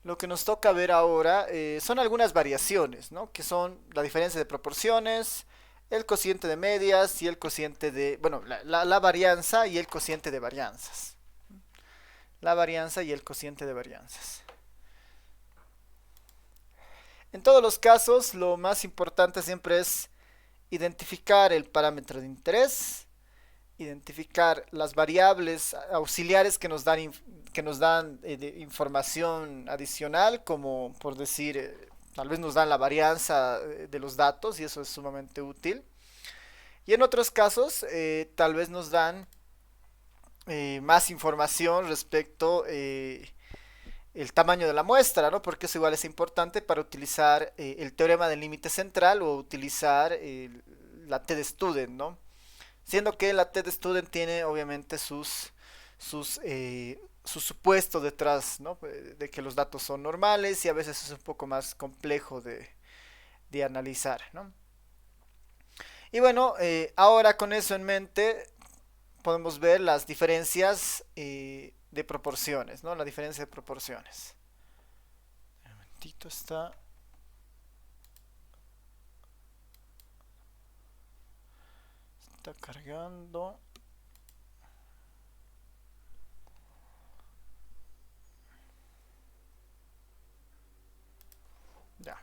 Lo que nos toca ver ahora son algunas variaciones, ¿no? Que son la diferencia de proporciones, el cociente de medias y el cociente de, bueno, la varianza y el cociente de varianzas. La varianza y el cociente de varianzas. En todos los casos, lo más importante siempre es identificar el parámetro de interés, identificar las variables auxiliares que nos dan información adicional, como por decir, tal vez nos dan la varianza de los datos y eso es sumamente útil. Y en otros casos, tal vez nos dan más información respecto el tamaño de la muestra, ¿no? Porque eso igual es importante para utilizar el teorema del límite central o utilizar la T-de-Student, ¿no? Siendo que la T-de-Student tiene obviamente sus supuestos detrás, ¿no? De que los datos son normales y a veces es un poco más complejo de analizar, ¿no? Y bueno, ahora con eso en mente podemos ver las diferencias de proporciones, ¿no? La diferencia de proporciones. Un momentito está cargando. Ya.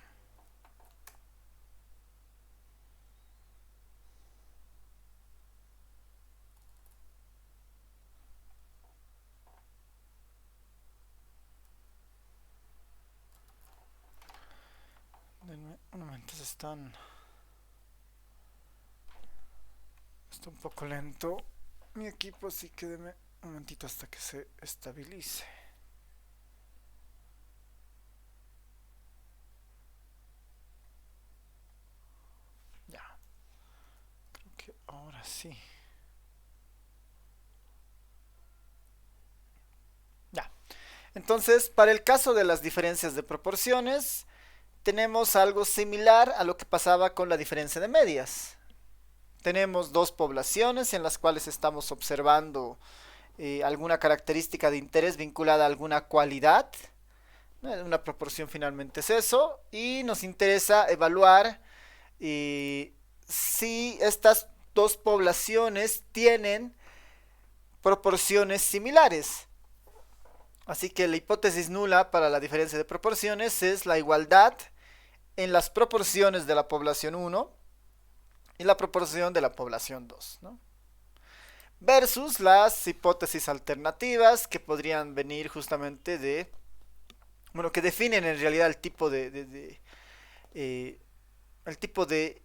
Denme un momento, está un poco lento mi equipo, así que denme un momentito hasta que se estabilice. Ya, creo que ahora sí. Ya. Entonces, para el caso de las diferencias de proporciones, tenemos algo similar a lo que pasaba con la diferencia de medias. Tenemos dos poblaciones en las cuales estamos observando alguna característica de interés vinculada a alguna cualidad. Una proporción finalmente es eso. Y nos interesa evaluar si estas dos poblaciones tienen proporciones similares. Así que la hipótesis nula para la diferencia de proporciones es la igualdad en las proporciones de la población uno y la proporción de la población 2, ¿no? Versus las hipótesis alternativas que podrían venir justamente bueno, que definen en realidad el tipo de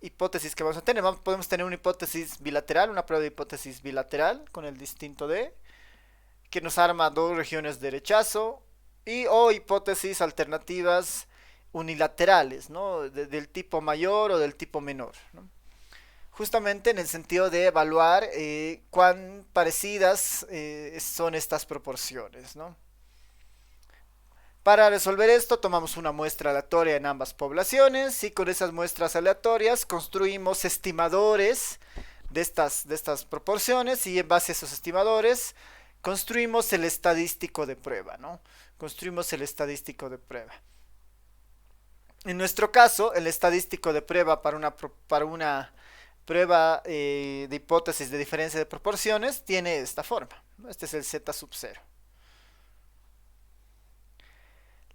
hipótesis que vamos a tener. Podemos tener una hipótesis bilateral, una prueba de hipótesis bilateral con el distinto de, que nos arma dos regiones de rechazo, o hipótesis alternativas unilaterales, ¿no? Del tipo mayor o del tipo menor, ¿no? Justamente en el sentido de evaluar cuán parecidas son estas proporciones, ¿no? Para resolver esto tomamos una muestra aleatoria en ambas poblaciones y con esas muestras aleatorias construimos estimadores de estas proporciones y en base a esos estimadores construimos el estadístico de prueba, ¿no? Construimos el estadístico de prueba. En nuestro caso, el estadístico de prueba para una prueba de hipótesis de diferencia de proporciones tiene esta forma, ¿no? Este es el z sub 0.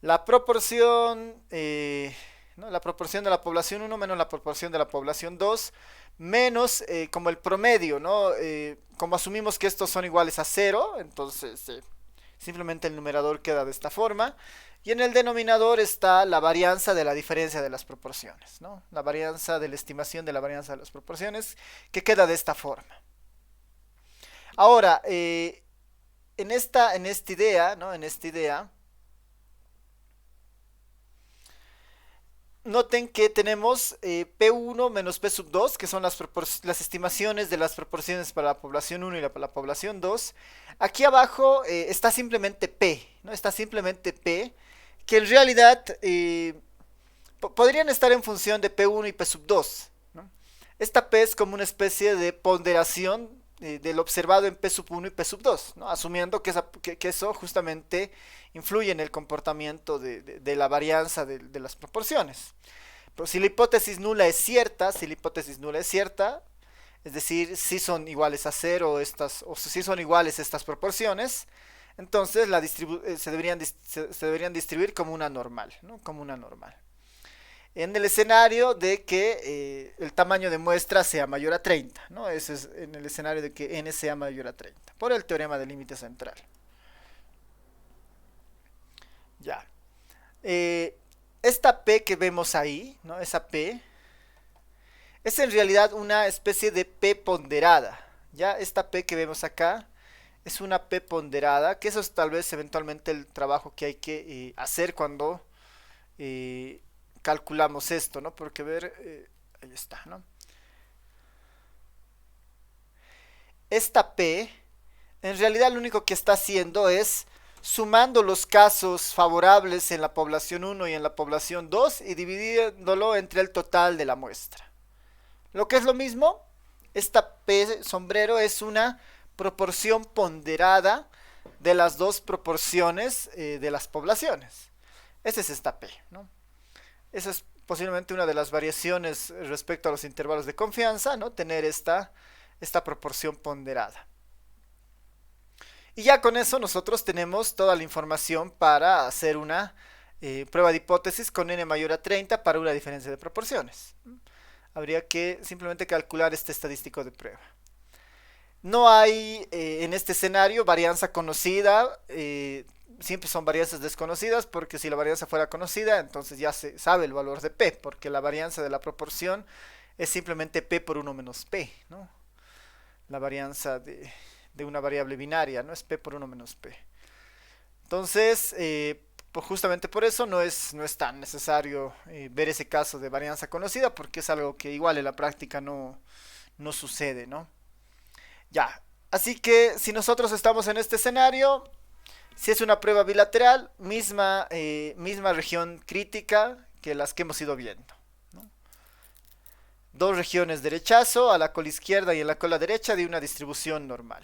La proporción, ¿no? La proporción de la población uno menos la proporción de la población 2 menos como el promedio, ¿no? Como asumimos que estos son iguales a cero, entonces simplemente el numerador queda de esta forma. Y en el denominador está la varianza de la diferencia de las proporciones, ¿no? La varianza de la estimación de la varianza de las proporciones, que queda de esta forma. Ahora, en esta idea, ¿no? En esta idea, noten que tenemos P1 menos P sub 2, que son las estimaciones de las proporciones para la población uno y la población 2. Aquí abajo está simplemente P, ¿no? Está simplemente P, que en realidad podrían estar en función de P1 y P sub 2, ¿no? Esta P es como una especie de ponderación del observado en P sub 1 y P sub 2, ¿no? Asumiendo que eso justamente influye en el comportamiento de la varianza de las proporciones. Pero si la hipótesis nula es cierta, es decir, si son iguales a cero o si son iguales estas proporciones, entonces se deberían distribuir como una normal, ¿no? Como una normal. En el escenario de que el tamaño de muestra sea mayor a 30, ¿no? Ese es en el escenario de que n sea mayor a 30, por el teorema del límite central. Ya. Esta P que vemos ahí, ¿no? Esa P es en realidad una especie de P ponderada. Ya, esta P que vemos acá es una P ponderada, que eso es tal vez eventualmente el trabajo que hay que hacer cuando calculamos esto, ¿no? Porque ahí está, ¿no? Esta P, en realidad lo único que está haciendo es sumando los casos favorables en la población 1 y en la población 2 y dividiéndolo entre el total de la muestra. Lo que es lo mismo, esta P sombrero es una proporción ponderada de las dos proporciones de las poblaciones. Esa es esta P, ¿no? Esa es posiblemente una de las variaciones respecto a los intervalos de confianza, ¿no? Tener esta proporción ponderada. Y ya con eso nosotros tenemos toda la información para hacer una prueba de hipótesis con n mayor a 30 para una diferencia de proporciones. Habría que simplemente calcular este estadístico de prueba. No hay en este escenario varianza conocida, siempre son varianzas desconocidas, porque si la varianza fuera conocida, entonces ya se sabe el valor de P, porque la varianza de la proporción es simplemente P por 1 menos P, ¿no? La varianza de una variable binaria, ¿no? Es P por 1 menos P. Entonces, pues justamente por eso no es tan necesario ver ese caso de varianza conocida, porque es algo que igual en la práctica no sucede, ¿no? Ya, así que si nosotros estamos en este escenario, si es una prueba bilateral, misma región crítica que las que hemos ido viendo, ¿no? Dos regiones de rechazo, a la cola izquierda y a la cola derecha de una distribución normal.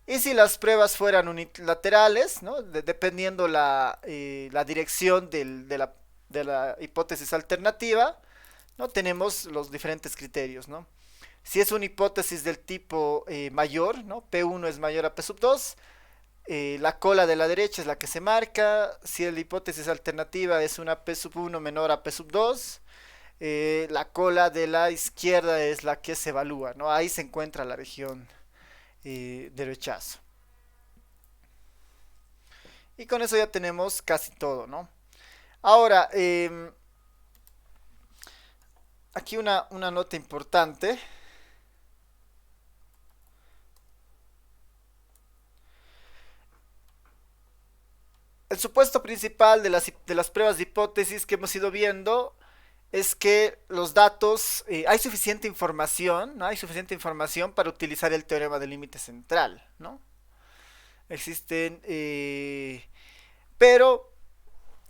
Y si las pruebas fueran unilaterales, ¿no? Dependiendo la dirección de la hipótesis alternativa, ¿no? Tenemos los diferentes criterios, ¿no? Si es una hipótesis del tipo mayor, ¿no? P1 es mayor a P sub 2, la cola de la derecha es la que se marca. Si la hipótesis alternativa es una P sub 1 menor a P sub 2, la cola de la izquierda es la que se evalúa, ¿no? Ahí se encuentra la región de rechazo. Y con eso ya tenemos casi todo, ¿no? Ahora, aquí una nota importante. El supuesto principal de las pruebas de hipótesis que hemos ido viendo es que los datos, hay suficiente información, ¿no? Hay suficiente información para utilizar el teorema del límite central, ¿no? Existen, pero,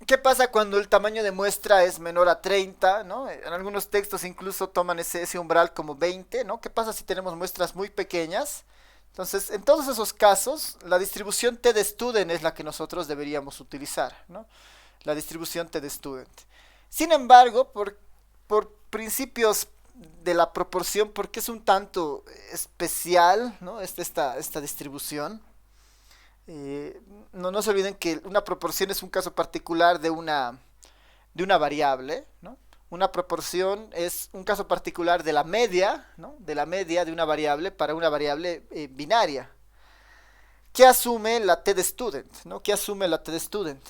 ¿qué pasa cuando el tamaño de muestra es menor a 30, ¿no? En algunos textos incluso toman ese umbral como 20, ¿no? ¿Qué pasa si tenemos muestras muy pequeñas? Entonces, en todos esos casos, la distribución T de Student es la que nosotros deberíamos utilizar, ¿no? La distribución T de Student. Sin embargo, por principios de la proporción, porque es un tanto especial, ¿no? Esta distribución. No se olviden que una proporción es un caso particular de una variable, ¿no? Una proporción es un caso particular de la media, ¿no? De la media de una variable para una variable binaria. ¿Qué asume la T de Student? ¿No? ¿Qué asume la T de Student?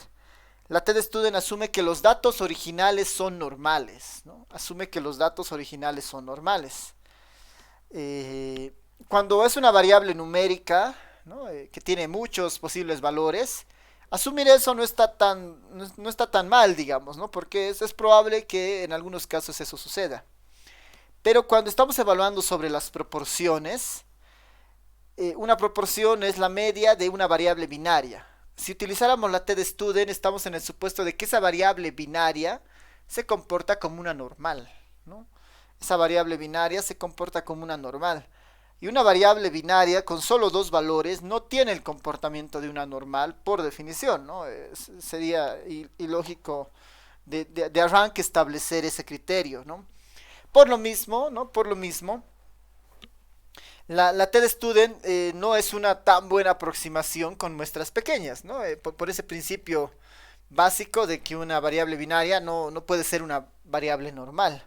La T de Student asume que los datos originales son normales, ¿no? Asume que los datos originales son normales. Cuando es una variable numérica, ¿no? Que tiene muchos posibles valores, asumir eso no está tan mal, digamos, ¿no? Porque es probable que en algunos casos eso suceda. Pero cuando estamos evaluando sobre las proporciones, una proporción es la media de una variable binaria. Si utilizáramos la T de Student, estamos en el supuesto de que esa variable binaria se comporta como una normal, ¿no? Esa variable binaria se comporta como una normal. Y una variable binaria con solo dos valores no tiene el comportamiento de una normal por definición, ¿no? Sería ilógico de arranque establecer ese criterio, ¿no? Por lo mismo, ¿no? Por lo mismo, la TED-Student no es una tan buena aproximación con muestras pequeñas, ¿no? Por ese principio básico de que una variable binaria no puede ser una variable normal.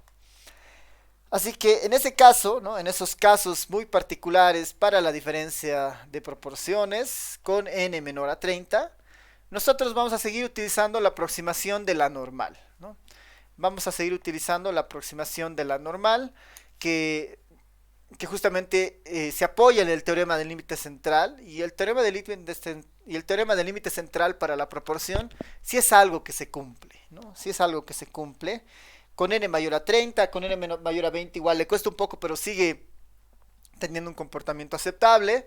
Así que en ese caso, ¿no? En esos casos muy particulares para la diferencia de proporciones con n menor a 30, nosotros vamos a seguir utilizando la aproximación de la normal, ¿no? Vamos a seguir utilizando la aproximación de la normal que, que justamente se apoya en el teorema del límite central y el teorema del límite central para la proporción si es algo que se cumple, ¿no? Si es algo que se cumple con n mayor a 30, con n mayor a 20 igual le cuesta un poco, pero sigue teniendo un comportamiento aceptable.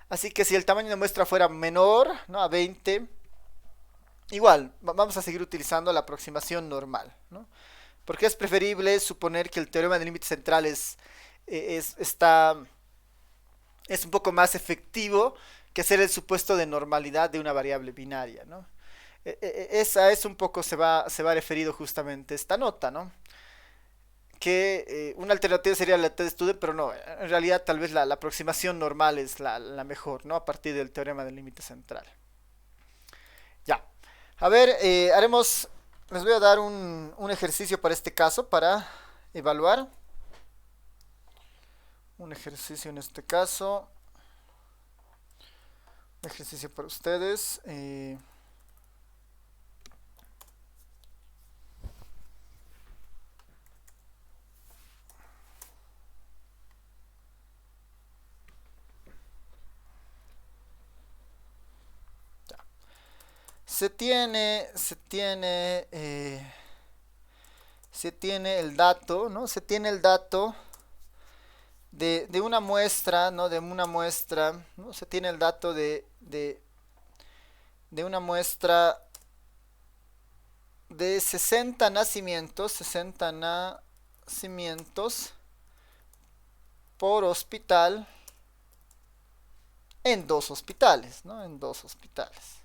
Así que si el tamaño de muestra fuera menor, ¿no? A 20, igual vamos a seguir utilizando la aproximación normal, ¿no? Porque es preferible suponer que el teorema del límite central está, es un poco más efectivo que hacer el supuesto de normalidad de una variable binaria, ¿no? Esa es un poco se va referido justamente esta nota, ¿no? Que una alternativa sería la TED-Student, pero no, en realidad tal vez la aproximación normal es la mejor, ¿no? A partir del teorema del límite central. Ya. A ver, les voy a dar un ejercicio para este caso, para evaluar. Un ejercicio en este caso. Un ejercicio para ustedes. Se tiene el dato, ¿no? Se tiene el dato de una muestra, ¿no? De una muestra, ¿no? Se tiene el dato de una muestra de 60 nacimientos por hospital en dos hospitales, ¿no? En dos hospitales.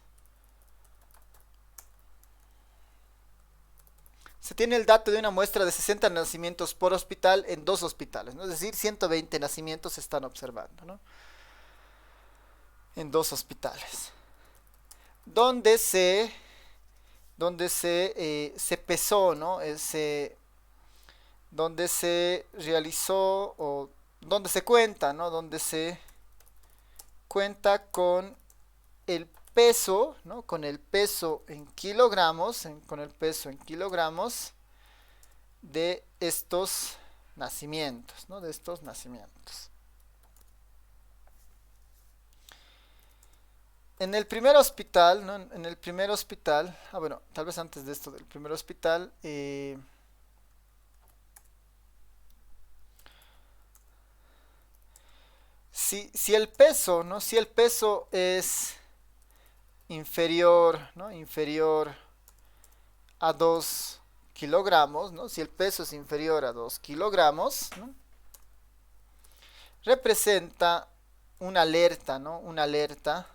Se tiene el dato de una muestra de 60 nacimientos por hospital en dos hospitales, ¿no? Es decir, 120 nacimientos se están observando, ¿no? En dos hospitales. Donde se pesó, ¿no? Donde se realizó o donde se cuenta, ¿no? Donde se cuenta con el peso, ¿no? Con el peso en kilogramos, con el peso en kilogramos de estos nacimientos, ¿no? De estos nacimientos. En el primer hospital, ¿no? En el primer hospital, bueno, tal vez antes de esto del primer hospital, si el peso, ¿no? Si el peso es inferior, ¿no? Inferior a 2 kilogramos, ¿no? Si el peso es inferior a 2 kilogramos, ¿no? Representa una alerta, ¿no? Una alerta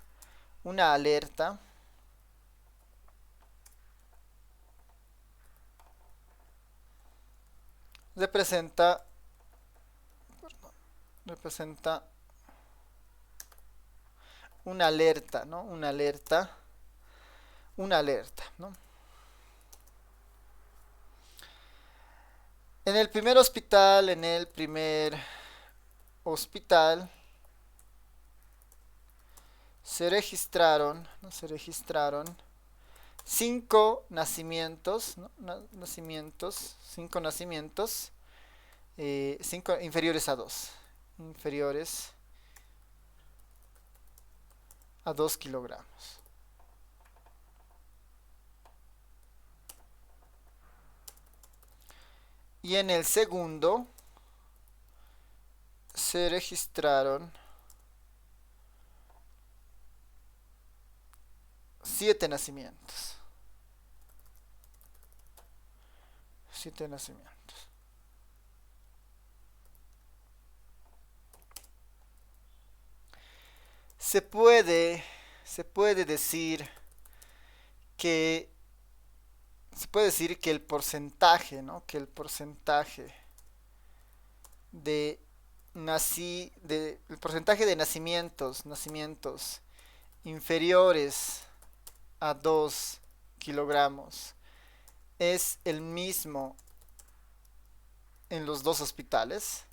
representa representa una alerta, ¿no? Una alerta, ¿no? En el primer hospital se registraron, ¿no? Se registraron 5 nacimientos, ¿no? Cinco nacimientos, 5 inferiores a 2, inferiores a 2 kilogramos. Y en el segundo se registraron 7 nacimientos. 7 nacimientos. Se puede, se puede decir que, se puede decir que el porcentaje, ¿no? Que el porcentaje de el porcentaje de nacimientos inferiores a 2 kilogramos es el mismo en los dos hospitales.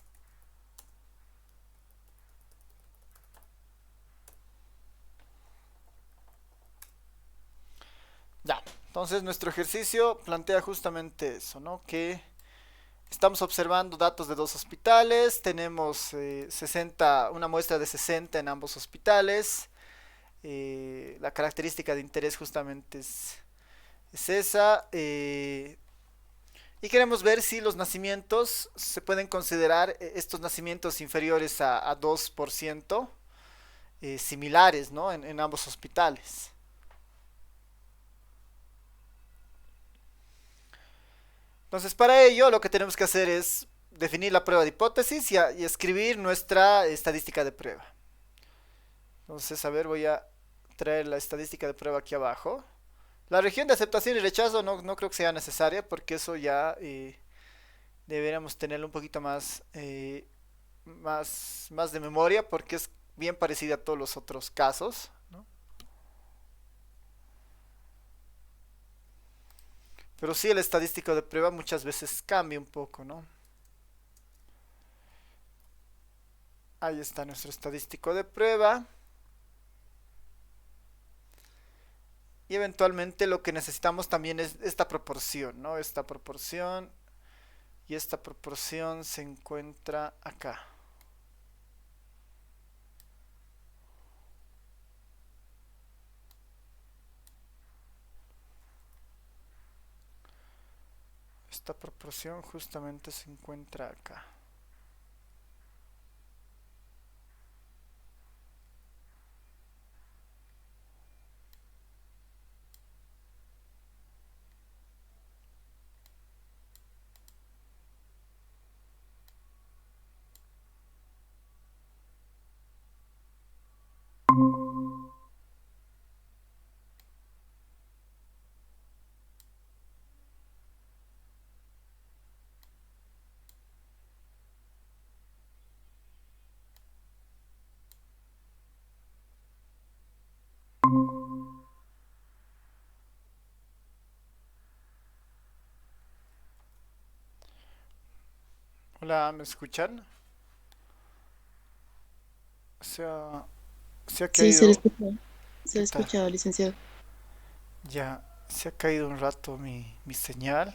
Ya, entonces nuestro ejercicio plantea justamente eso, ¿no? Que estamos observando datos de dos hospitales, tenemos 60, una muestra de 60 en ambos hospitales. La característica de interés justamente es esa. Y queremos ver si los nacimientos se pueden considerar estos nacimientos inferiores a 2% similares, ¿no? En ambos hospitales. Entonces, para ello, lo que tenemos que hacer es definir la prueba de hipótesis y escribir nuestra estadística de prueba. Entonces, a ver, voy a traer la estadística de prueba aquí abajo. La región de aceptación y rechazo no creo que sea necesaria porque eso ya deberíamos tenerlo un poquito más de memoria porque es bien parecida a todos los otros casos, ¿no? Pero sí el estadístico de prueba muchas veces cambia un poco, ¿no? Ahí está nuestro estadístico de prueba. Y eventualmente lo que necesitamos también es esta proporción, ¿no? Esta proporción y esta proporción se encuentra acá. Esta proporción justamente se encuentra acá. Hola, ¿me escuchan? Se ha, se ha Sí, se le caído. escuchó. Se ¿Qué ha tal? escuchado, licenciado. Ya, se ha caído un rato mi señal.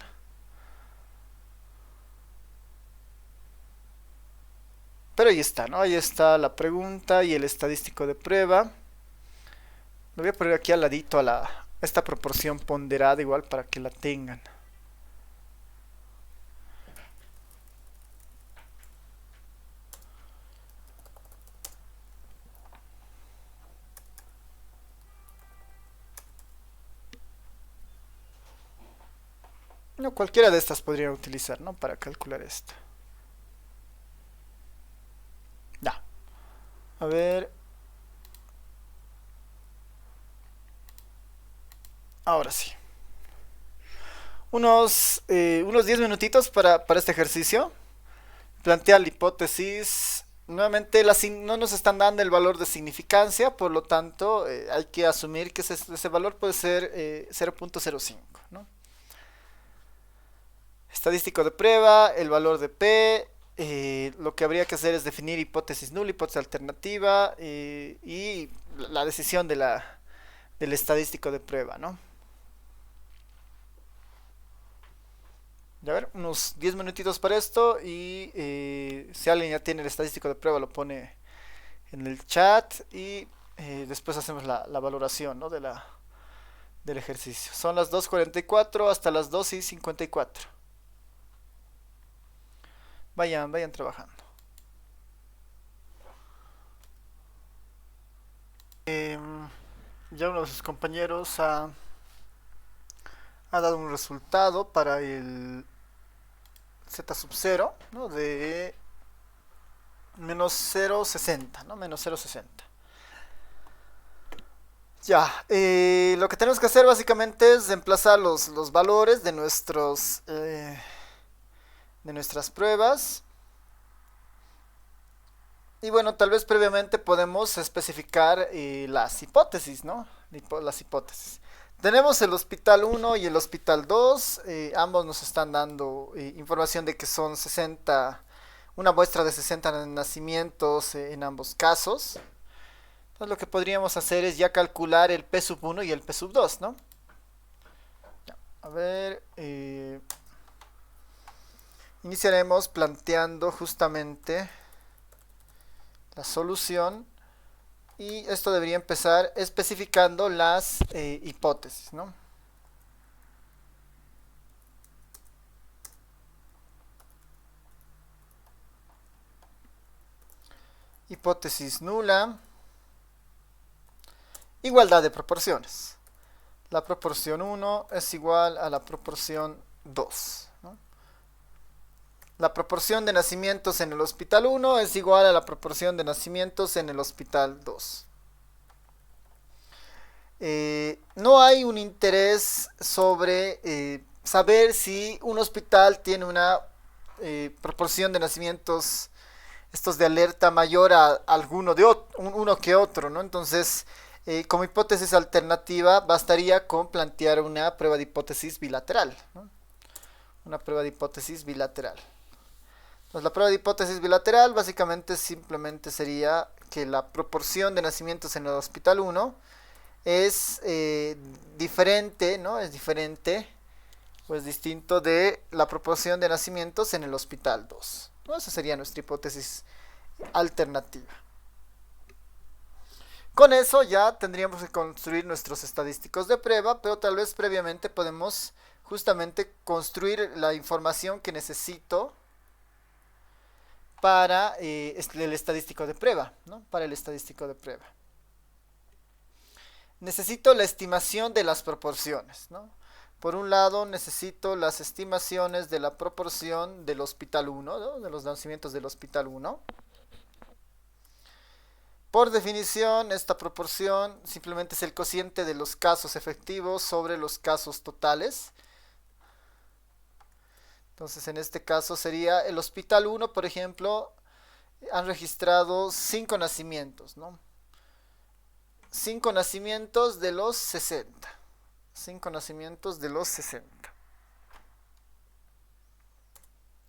Pero ahí está, ¿no? Ahí está la pregunta y el estadístico de prueba. Lo voy a poner aquí al ladito esta proporción ponderada igual para que la tengan. No, cualquiera de estas podría utilizar, ¿no? Para calcular esto. Ya. A ver, ahora sí. Unos 10 minutitos para este ejercicio. Plantea la hipótesis. Nuevamente no nos están dando el valor de significancia, por lo tanto hay que asumir que ese valor puede ser 0.05, ¿no? Estadístico de prueba, el valor de P, lo que habría que hacer es definir hipótesis nula, hipótesis alternativa y la decisión del estadístico de prueba, ¿no? Ya ver, unos 10 minutitos para esto y si alguien ya tiene el estadístico de prueba lo pone en el chat y después hacemos la valoración, ¿no? Del ejercicio. Son las 2:44 hasta las 2:54. Vayan trabajando. Ya uno de sus compañeros ha dado un resultado para el Z sub 0, ¿no? De menos 0,60, ¿no? Menos 0,60. Ya, lo que tenemos que hacer básicamente es reemplazar los valores de nuestras pruebas. Y bueno, tal vez previamente podemos especificar las hipótesis, ¿no? Las hipótesis. Tenemos el hospital uno y el hospital 2. Ambos nos están dando información de que son 60, una muestra de 60 nacimientos en ambos casos. Entonces lo que podríamos hacer es ya calcular el P sub 1 y el P sub 2, ¿no? Ya, a ver, iniciaremos planteando justamente la solución. Y esto debería empezar especificando las hipótesis, ¿no? Hipótesis nula. Igualdad de proporciones. La proporción 1 es igual a la proporción 2, ¿no? La proporción de nacimientos en el hospital 1 es igual a la proporción de nacimientos en el hospital 2. No hay un interés sobre saber si un hospital tiene una proporción de nacimientos estos de alerta mayor a alguno de uno que otro, ¿no? Entonces, como hipótesis alternativa, bastaría con plantear una prueba de hipótesis bilateral, ¿no? Una prueba de hipótesis bilateral. Entonces, la prueba de hipótesis bilateral básicamente simplemente sería que la proporción de nacimientos en el hospital 1 es diferente, ¿no? Es diferente o es distinto de la proporción de nacimientos en el hospital 2. ¿No? Esa sería nuestra hipótesis alternativa. Con eso ya tendríamos que construir nuestros estadísticos de prueba, pero tal vez previamente podemos justamente construir la información que necesito para el estadístico de prueba, ¿no? Para el estadístico de prueba. Necesito la estimación de las proporciones, ¿no? Por un lado, necesito las estimaciones de la proporción del hospital 1, ¿no? De los nacimientos del hospital 1. Por definición, esta proporción simplemente es el cociente de los casos efectivos sobre los casos totales. Entonces, en este caso sería el hospital 1, por ejemplo, han registrado 5 nacimientos, ¿no? 5 nacimientos de los 60. 5 nacimientos de los 60.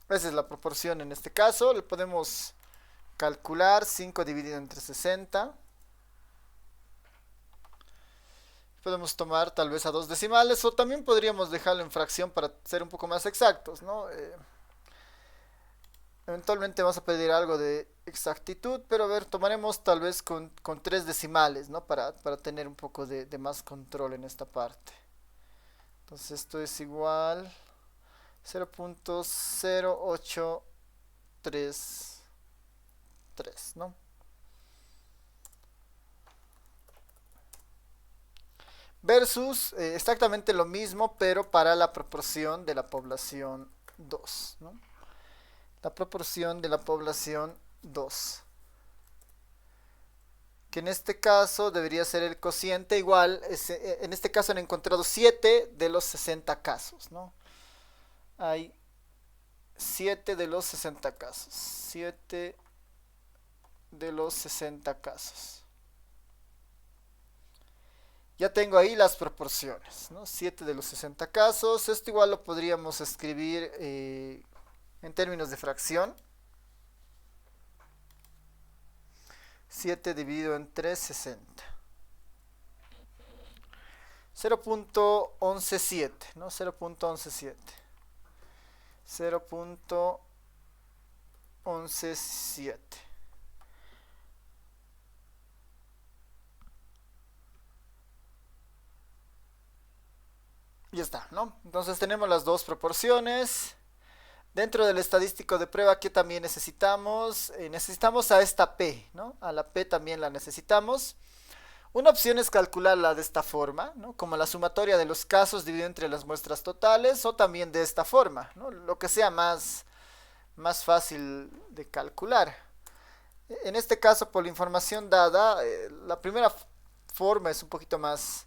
Esa es la proporción en este caso. Le podemos calcular 5 dividido entre 60. Podemos tomar tal vez a 2 decimales o también podríamos dejarlo en fracción para ser un poco más exactos, ¿no? Eventualmente vamos a pedir algo de exactitud, pero a ver, tomaremos tal vez con 3 decimales, ¿no? Para tener un poco de más control en esta parte. Entonces esto es igual 0.0833, ¿no? Versus exactamente lo mismo, pero para la proporción de la población 2, ¿no? La proporción de la población 2. Que en este caso debería ser el cociente igual, en este caso han encontrado 7 de los 60 casos, ¿no? Hay 7 de los 60 casos. 7 de los 60 casos. Ya tengo ahí las proporciones, ¿no? 7 de los 60 casos. Esto igual lo podríamos escribir en términos de fracción. 7 dividido entre 60. 0.117, ¿no? 0.117. 0.117. Ya está, ¿no? Entonces tenemos las dos proporciones. Dentro del estadístico de prueba, ¿qué también necesitamos? Necesitamos a esta P, ¿no? A la P también la necesitamos. Una opción es calcularla de esta forma, ¿no? Como la sumatoria de los casos dividido entre las muestras totales, o también de esta forma, ¿no? Lo que sea más fácil de calcular. En este caso, por la información dada, la primera forma es un poquito más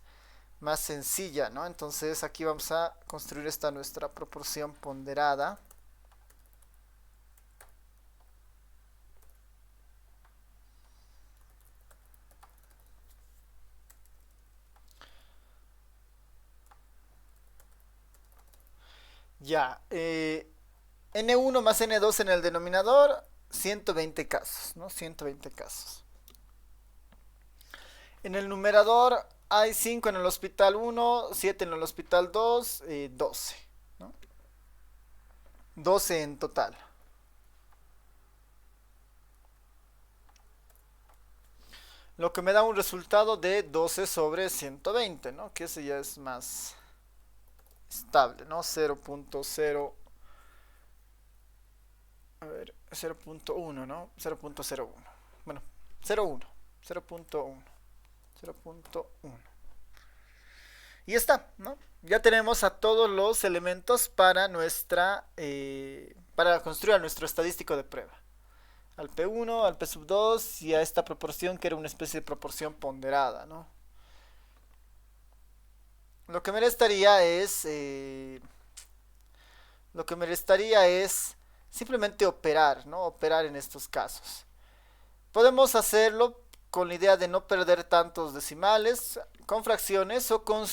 sencilla, ¿no? Entonces aquí vamos a construir esta nuestra proporción ponderada. Ya, N1 más N2 en el denominador, 120 casos, ¿no? 120 casos. En el numerador hay 5 en el hospital 1, 7 en el hospital 2, 12, ¿no? 12 en total. Lo que me da un resultado de 12 sobre 120, ¿no? Que ese ya es más estable, ¿no? 0.0, a ver, 0.1, ¿no? 0.01. Bueno, 0.1, 0.1, 0.1. Y ya está, ¿no? Ya tenemos a todos los elementos para construir nuestro estadístico de prueba. Al P1, al P sub 2 y a esta proporción que era una especie de proporción ponderada, ¿no? Lo que me restaría es, lo que me restaría es simplemente operar, ¿no? Operar en estos casos. Podemos hacerlo con la idea de no perder tantos decimales, con fracciones o con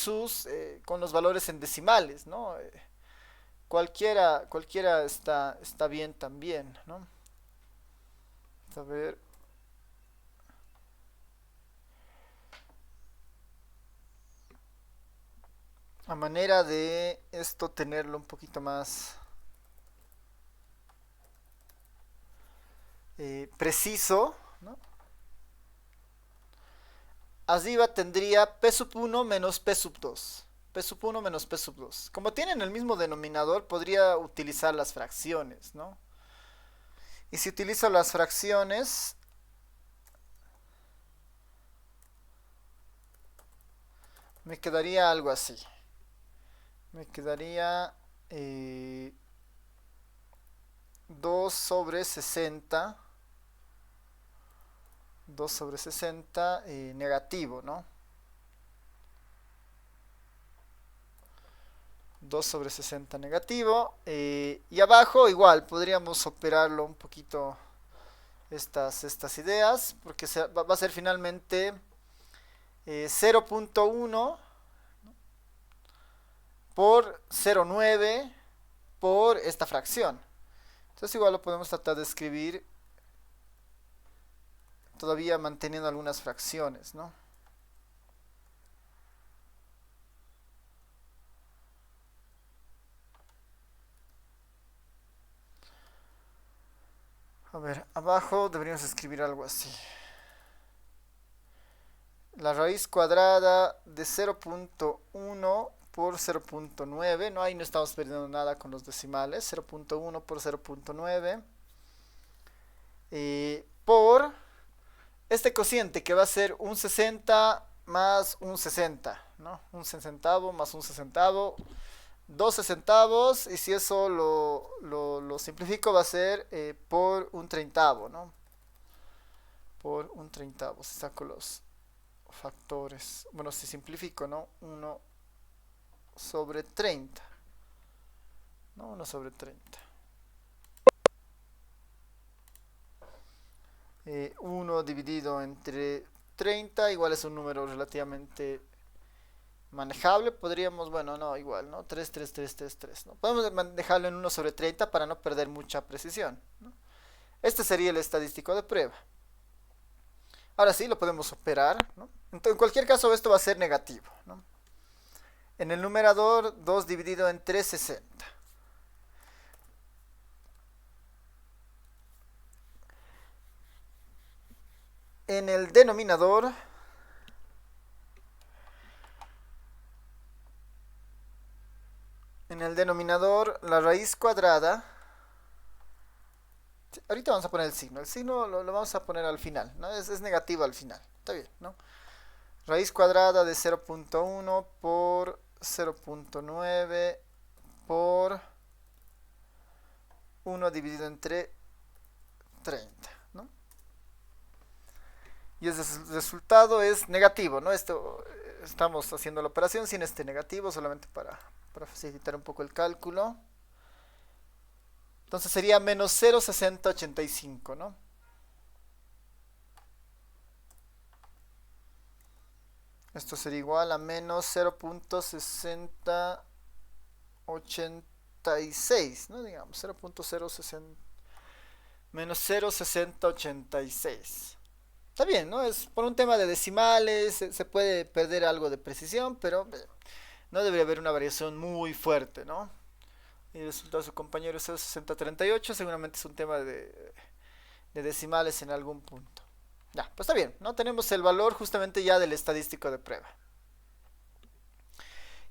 los valores en decimales, ¿no? Cualquiera está bien también, ¿no? A ver, a manera de esto tenerlo un poquito más preciso, ¿no? Arriba tendría P sub 1 menos P sub 2. P sub 1 menos P sub 2. Como tienen el mismo denominador, podría utilizar las fracciones, ¿no? Y si utilizo las fracciones, me quedaría algo así. Me quedaría 2 sobre 60. 2 sobre 60 negativo, ¿no? 2 sobre 60 negativo. Y abajo igual, podríamos operarlo un poquito estas ideas, porque va a ser finalmente 0.1 por 0.9 por esta fracción. Entonces igual lo podemos tratar de escribir todavía manteniendo algunas fracciones, ¿no? A ver, abajo deberíamos escribir algo así. La raíz cuadrada de 0.1 por 0.9, no, ahí no estamos perdiendo nada con los decimales, 0.1 por 0.9 por este cociente que va a ser un 60 más un 60, ¿no? Un centavo más un sesentavo, 12 centavos, y si eso lo simplifico va a ser por un treintavo, ¿no? Por un treintavo, si saco los factores, bueno, si simplifico, ¿no? 1 sobre 30, ¿no? 1 sobre 30. 1 dividido entre 30 igual es un número relativamente manejable. Podríamos, bueno, no, igual, ¿no? 3, 3, 3, 3, 3, ¿no? Podemos dejarlo en 1 sobre 30 para no perder mucha precisión, ¿no? Este sería el estadístico de prueba. Ahora sí, lo podemos operar, ¿no? Entonces, en cualquier caso, esto va a ser negativo, ¿no? En el numerador, 2 dividido entre 60. En el denominador, la raíz cuadrada. Ahorita vamos a poner el signo. El signo lo vamos a poner al final, ¿no? Es negativo al final. Está bien, ¿no? Raíz cuadrada de 0.1 por 0.9 por 1 dividido entre 30, ¿no? y ese resultado es negativo, ¿no? Esto, estamos haciendo la operación sin este negativo, solamente para facilitar un poco el cálculo. Entonces sería menos 0,6085, ¿no? Esto sería igual a menos 0.6086, ¿no? Digamos, 0.060, menos 0.6086. Está bien, ¿no? Es por un tema de decimales, se puede perder algo de precisión, pero no debería haber una variación muy fuerte, ¿no? Y el resultado de su compañero es 0.6038, seguramente es un tema de decimales en algún punto. Ya, pues está bien, ¿no? Tenemos el valor justamente ya del estadístico de prueba.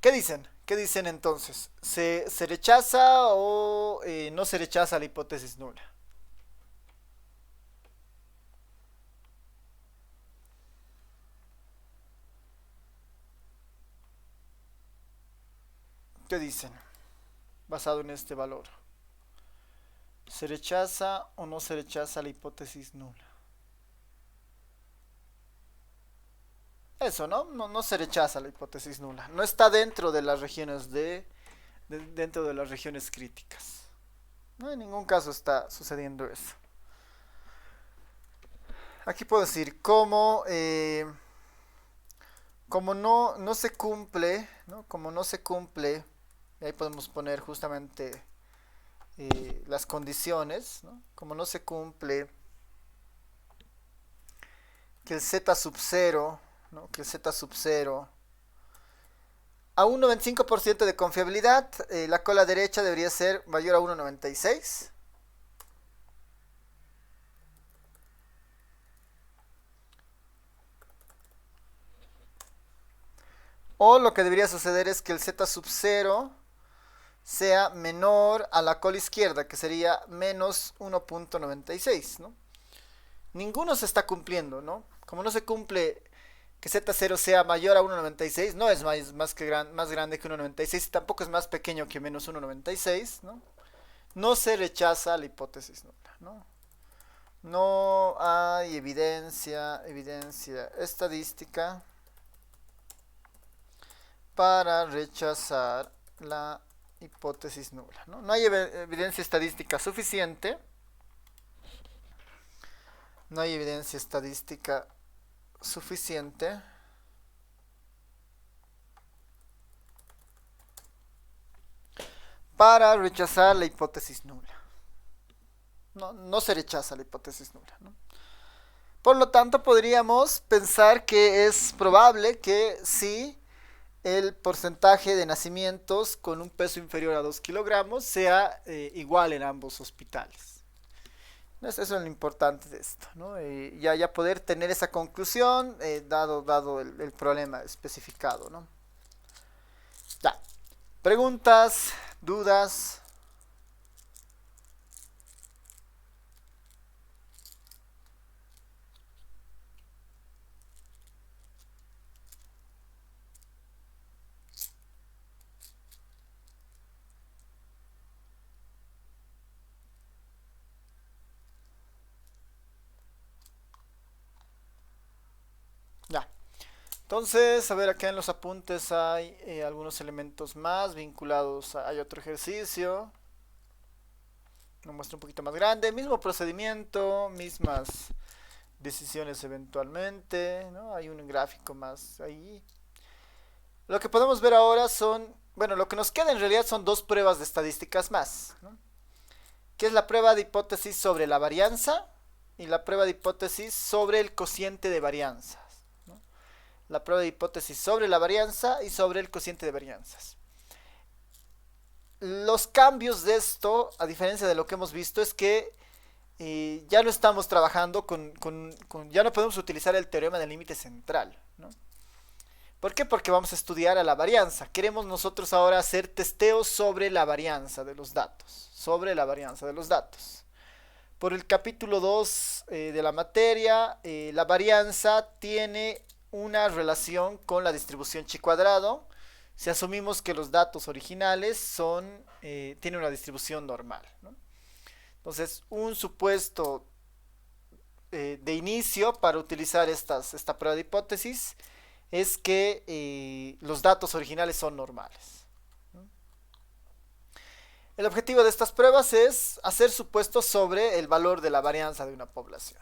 ¿Qué dicen? ¿Qué dicen entonces? ¿Se rechaza o no se rechaza la hipótesis nula? ¿Qué dicen? Basado en este valor. ¿Se rechaza o no se rechaza la hipótesis nula? Eso, ¿no? No se rechaza la hipótesis nula. No está dentro de las regiones dentro de las regiones críticas. No, en ningún caso está sucediendo eso. Aquí puedo decir como no se cumple, ¿no? Como no se cumple, ahí podemos poner justamente las condiciones, ¿no? Como no se cumple que el z sub 0, ¿no? Que el z sub 0 a un 95% de confiabilidad, la cola derecha debería ser mayor a 1,96. O lo que debería suceder es que el z sub 0 sea menor a la cola izquierda, que sería menos 1,96, ¿no? Ninguno se está cumpliendo, ¿no? Como no se cumple que Z0 sea mayor a 1,96, no es más grande que 1,96 y tampoco es más pequeño que menos 1,96, ¿no? No se rechaza la hipótesis nula, ¿no? No hay evidencia estadística para rechazar la hipótesis nula, ¿no? No hay evidencia estadística suficiente. No hay evidencia estadística suficiente para rechazar la hipótesis nula. No se rechaza la hipótesis nula, ¿no? Por lo tanto, podríamos pensar que es probable que sí el porcentaje de nacimientos con un peso inferior a 2 kilogramos sea igual en ambos hospitales. Eso es lo importante de esto, ¿no? Ya poder tener esa conclusión dado el problema especificado, ¿no? Ya. Preguntas, dudas. Ya. Entonces, a ver, acá en los apuntes hay algunos elementos más vinculados. Hay otro ejercicio. Lo muestro un poquito más grande. Mismo procedimiento, mismas decisiones eventualmente, ¿no? Hay un gráfico más ahí. Lo que podemos ver ahora son, bueno, lo que nos queda en realidad son dos pruebas de estadísticas más, ¿no? Que es la prueba de hipótesis sobre la varianza y la prueba de hipótesis sobre el cociente de varianzas, ¿no? La prueba de hipótesis sobre la varianza y sobre el cociente de varianzas. Los cambios de esto, a diferencia de lo que hemos visto, es que ya no estamos trabajando ya no podemos utilizar el teorema del límite central, ¿no? ¿Por qué? Porque vamos a estudiar a la varianza. Queremos nosotros ahora hacer testeos sobre la varianza de los datos. Sobre la varianza de los datos. Por el capítulo 2 de la materia, la varianza tiene una relación con la distribución chi cuadrado. Si asumimos que los datos originales tienen una distribución normal, ¿no? Entonces, un supuesto de inicio para utilizar esta prueba de hipótesis es que los datos originales son normales. El objetivo de estas pruebas es hacer supuestos sobre el valor de la varianza de una población.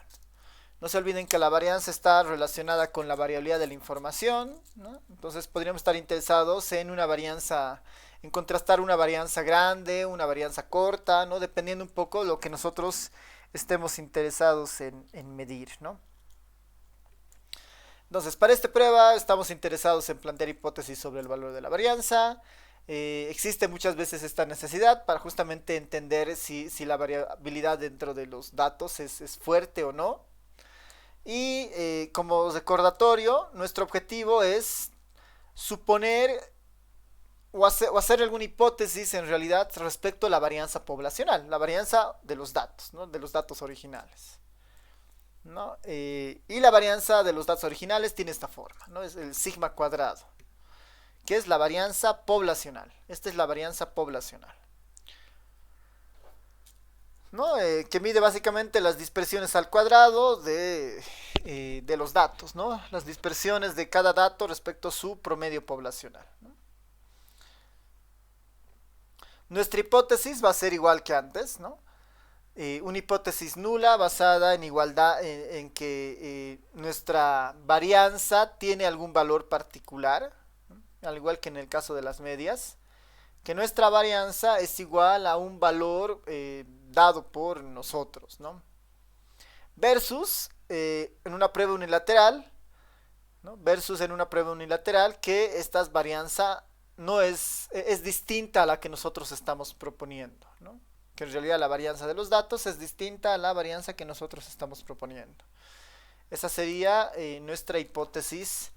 No se olviden que la varianza está relacionada con la variabilidad de la información, ¿no? Entonces podríamos estar interesados en una varianza, en contrastar una varianza grande, una varianza corta, ¿no? Dependiendo un poco de lo que nosotros estemos interesados en medir, ¿no? Entonces, para esta prueba estamos interesados en plantear hipótesis sobre el valor de la varianza. Existe muchas veces esta necesidad para justamente entender si la variabilidad dentro de los datos es fuerte o no. Y como recordatorio, nuestro objetivo es suponer o hacer alguna hipótesis en realidad respecto a la varianza poblacional, la varianza de los datos, ¿no? De los datos originales, ¿no? Y la varianza de los datos originales tiene esta forma, ¿no? Es el sigma cuadrado, que es la varianza poblacional. Esta es la varianza poblacional, ¿no? Que mide básicamente las dispersiones al cuadrado de los datos, ¿no? Las dispersiones de cada dato respecto a su promedio poblacional, ¿no? Nuestra hipótesis va a ser igual que antes, ¿no? Una hipótesis nula basada en igualdad, en que nuestra varianza tiene algún valor particular, ¿no? Al igual que en el caso de las medias, que nuestra varianza es igual a un valor dado por nosotros, ¿no? Versus en una prueba unilateral, ¿no? Versus en una prueba unilateral que esta varianza no es distinta a la que nosotros estamos proponiendo, ¿no? Que en realidad la varianza de los datos es distinta a la varianza que nosotros estamos proponiendo. Esa sería nuestra hipótesis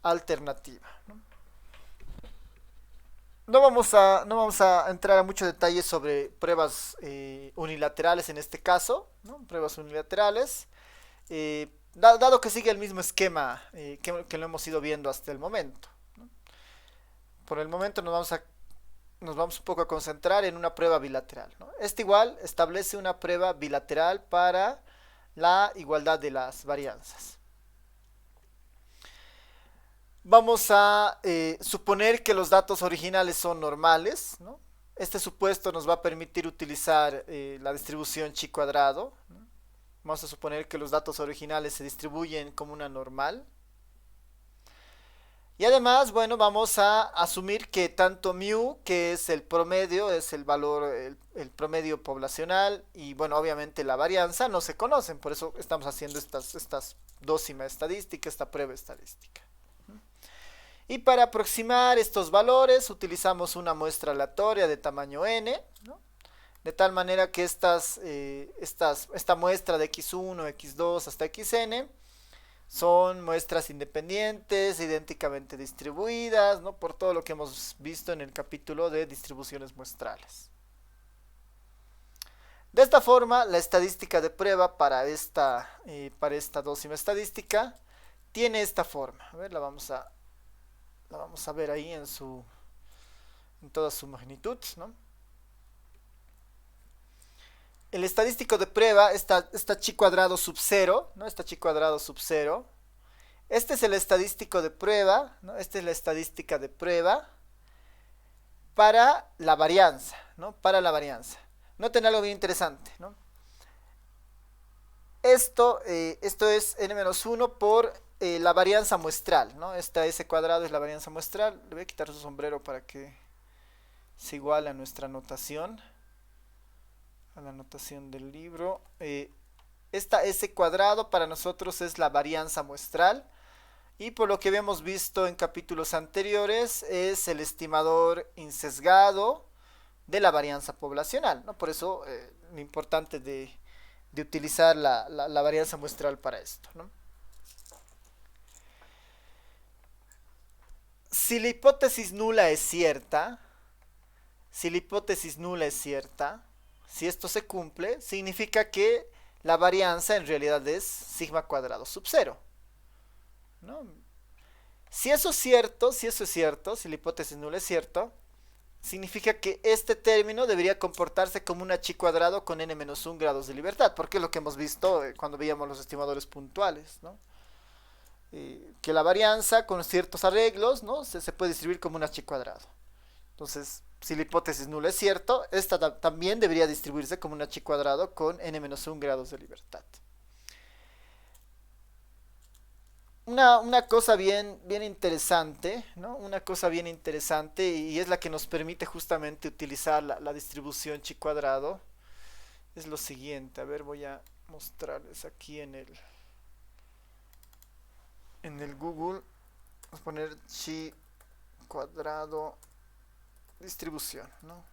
alternativa, ¿no? No vamos a entrar a muchos detalles sobre pruebas unilaterales en este caso, ¿no? Pruebas unilaterales, dado que sigue el mismo esquema que lo hemos ido viendo hasta el momento, ¿no? Por el momento nos vamos un poco a concentrar en una prueba bilateral, ¿no? Este igual establece una prueba bilateral para la igualdad de las varianzas. Vamos a suponer que los datos originales son normales, ¿no? Este supuesto nos va a permitir utilizar la distribución chi cuadrado, ¿no? Vamos a suponer que los datos originales se distribuyen como una normal. Y además, bueno, vamos a asumir que tanto mu, que es el promedio, es el valor, el promedio poblacional, y bueno, obviamente la varianza no se conocen, por eso estamos haciendo estas dócima estadística, esta prueba estadística. Y para aproximar estos valores utilizamos una muestra aleatoria de tamaño n, ¿no? De tal manera que esta muestra de x1, x2 hasta xn son muestras independientes, idénticamente distribuidas, ¿no? Por todo lo que hemos visto en el capítulo de distribuciones muestrales. De esta forma, la estadística de prueba para esta dócima estadística tiene esta forma. A ver, la vamos a ver ahí en toda su magnitud, ¿no? El estadístico de prueba está chi cuadrado sub 0, ¿no? Está chi cuadrado sub 0. Este es el estadístico de prueba, ¿no? Esta es la estadística de prueba para la varianza, ¿no? Para la varianza. Noten algo bien interesante, ¿no? Esto es n-1 por la varianza muestral, ¿no? Esta S cuadrado es la varianza muestral. Le voy a quitar su sombrero para que se iguale a nuestra notación, a la notación del libro. Esta S cuadrado para nosotros es la varianza muestral, y por lo que habíamos visto en capítulos anteriores es el estimador insesgado de la varianza poblacional, ¿no? Por eso lo importante de utilizar la varianza muestral para esto, ¿no? Si la hipótesis nula es cierta, si esto se cumple, significa que la varianza en realidad es sigma cuadrado sub 0, ¿no? Si eso es cierto, si la hipótesis nula es cierto, significa que este término debería comportarse como un h cuadrado con n-1 grados de libertad, porque es lo que hemos visto cuando veíamos los estimadores puntuales, ¿no? Que la varianza con ciertos arreglos, ¿no? se puede distribuir como un h cuadrado. Entonces, si la hipótesis nula es cierto, esta también debería distribuirse como un h cuadrado con n-1 grados de libertad. Una cosa bien interesante, ¿no? Una cosa bien interesante y es la que nos permite justamente utilizar la distribución chi cuadrado. Es lo siguiente, a ver, voy a mostrarles aquí en el Google. Vamos a poner chi cuadrado distribución, ¿no?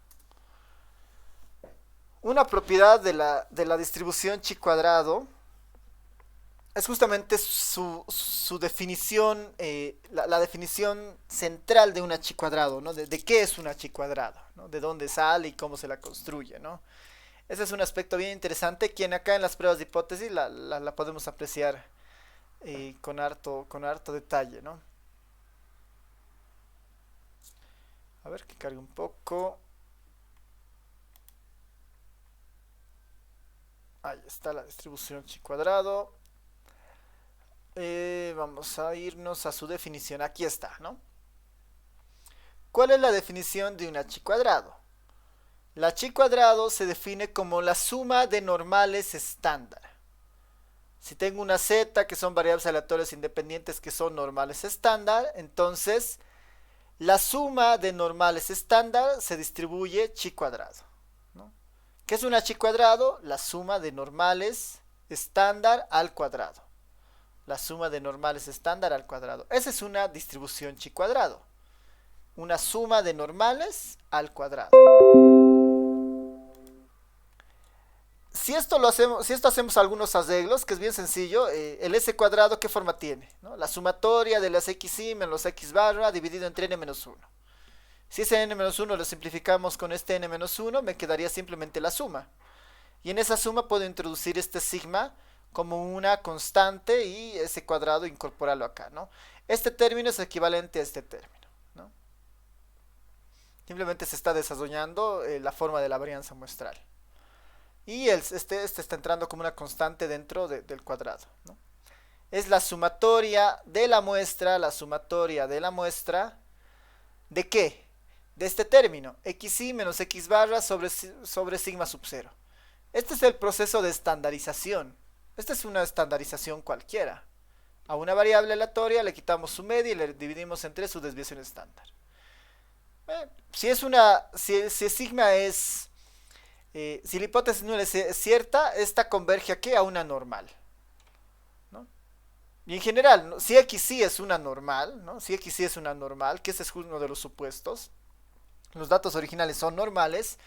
Una propiedad de la distribución chi cuadrado es justamente su definición, la definición central de un h cuadrado, ¿no? De qué es un h cuadrado, ¿no? De dónde sale y cómo se la construye, ¿no? Ese es un aspecto bien interesante, quien acá en las pruebas de hipótesis la podemos apreciar con harto detalle, ¿no? A ver que cargue un poco. Ahí está la distribución chi cuadrado. Vamos a irnos a su definición. Aquí está, ¿no? ¿Cuál es la definición de un h cuadrado? La h cuadrado se define como la suma de normales estándar. Si tengo una z que son variables aleatorias independientes que son normales estándar, entonces la suma de normales estándar se distribuye chi cuadrado, ¿no? ¿Qué es un h cuadrado? La suma de normales estándar al cuadrado. La suma de normales estándar al cuadrado. Esa es una distribución chi cuadrado. Una suma de normales al cuadrado. Si esto hacemos algunos arreglos, que es bien sencillo, el s cuadrado, ¿qué forma tiene? ¿No? La sumatoria de las xi menos los x barra dividido entre n-1. Si ese n-1 lo simplificamos con este n-1, me quedaría simplemente la suma. Y en esa suma puedo introducir este sigma como una constante y ese cuadrado incorporarlo acá, ¿no? Este término es equivalente a este término, ¿no? Simplemente se está desarrollando la forma de la varianza muestral. Y este está entrando como una constante dentro del cuadrado, ¿no? Es la sumatoria de la muestra, ¿de qué? De este término, xi menos x barra sobre sigma sub 0. Este es el proceso de estandarización. Esta es una estandarización cualquiera. A una variable aleatoria le quitamos su media y le dividimos entre su desviación estándar. Si sigma es... si la hipótesis nula es cierta, esta converge aquí a una normal, ¿no? Y en general, ¿no? Si xi es una normal, ¿no? Si xi es una normal, que ese es uno de los supuestos, los datos originales son normales.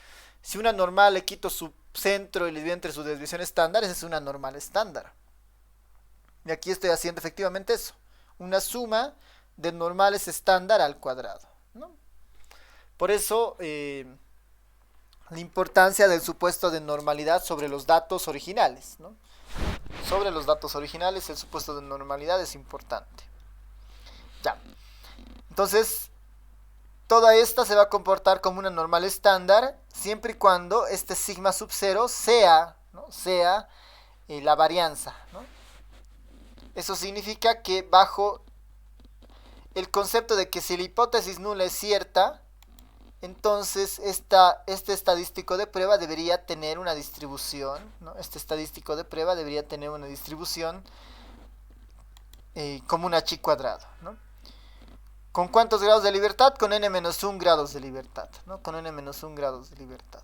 Si una normal le quito su centro y le divido entre su desviación estándar, esa es una normal estándar. Y aquí estoy haciendo efectivamente eso, una suma de normales estándar al cuadrado, ¿no? Por eso la importancia del supuesto de normalidad sobre los datos originales, ¿no? Sobre los datos originales el supuesto de normalidad es importante. Ya. Entonces, toda esta se va a comportar como una normal estándar siempre y cuando este sigma sub 0 sea, ¿no? sea la varianza, ¿no? Eso significa que bajo el concepto de que si la hipótesis nula es cierta, entonces este estadístico de prueba debería tener una distribución, ¿no? Este estadístico de prueba debería tener una distribución como un h cuadrado, ¿no? ¿Con cuántos grados de libertad? Con n-1 grados de libertad, ¿no? Con n-1 grados de libertad.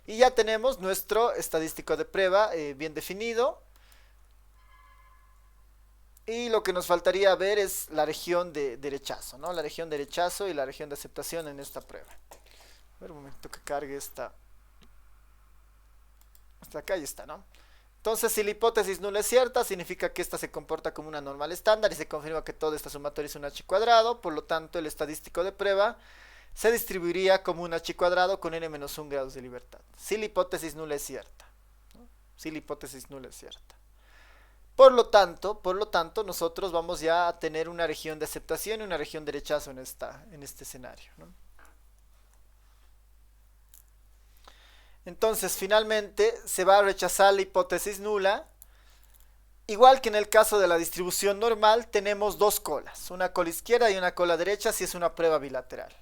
Y ya tenemos nuestro estadístico de prueba bien definido. Y lo que nos faltaría ver es la región de rechazo, ¿no? La región de rechazo y la región de aceptación en esta prueba. A ver un momento que cargue esta. Hasta acá ya está, ¿no? Entonces, si la hipótesis nula es cierta, significa que esta se comporta como una normal estándar y se confirma que toda esta sumatoria es un h cuadrado. Por lo tanto, el estadístico de prueba se distribuiría como un h cuadrado con n-1 grados de libertad. Si la hipótesis nula es cierta, ¿no? Si la hipótesis nula es cierta. Por lo tanto, nosotros vamos ya a tener una región de aceptación y una región de rechazo en este escenario, ¿no? Entonces, finalmente, se va a rechazar la hipótesis nula. Igual que en el caso de la distribución normal, tenemos dos colas, una cola izquierda y una cola derecha si es una prueba bilateral.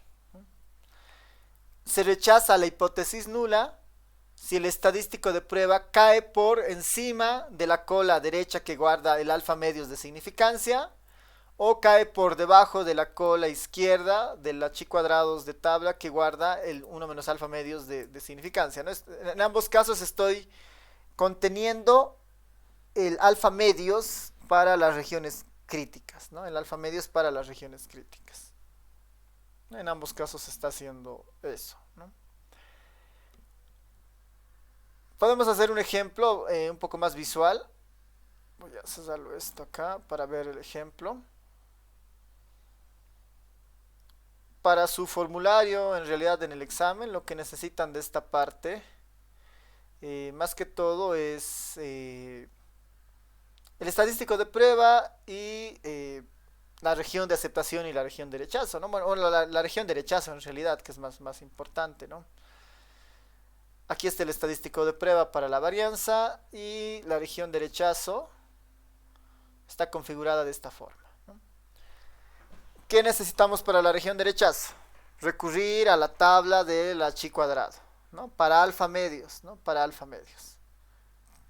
Se rechaza la hipótesis nula si el estadístico de prueba cae por encima de la cola derecha que guarda el alfa medios de significancia o cae por debajo de la cola izquierda de la chi cuadrados de tabla que guarda el 1 menos alfa medios de significancia, ¿no? En ambos casos estoy conteniendo el alfa medios para las regiones críticas, ¿no? El alfa medios para las regiones críticas. En ambos casos se está haciendo eso, ¿no? Podemos hacer un ejemplo un poco más visual. Voy a cerrarlo esto acá para ver el ejemplo. Para su formulario, en realidad en el examen, lo que necesitan de esta parte, más que todo, es el estadístico de prueba y la región de aceptación y la región de rechazo, ¿no? Bueno, la región de rechazo en realidad, que es más importante, ¿no? Aquí está el estadístico de prueba para la varianza y la región de rechazo está configurada de esta forma, ¿no? ¿Qué necesitamos para la región de rechazo? Recurrir a la tabla de la chi cuadrado, ¿no? Para alfa medios, ¿no? Para alfa medios.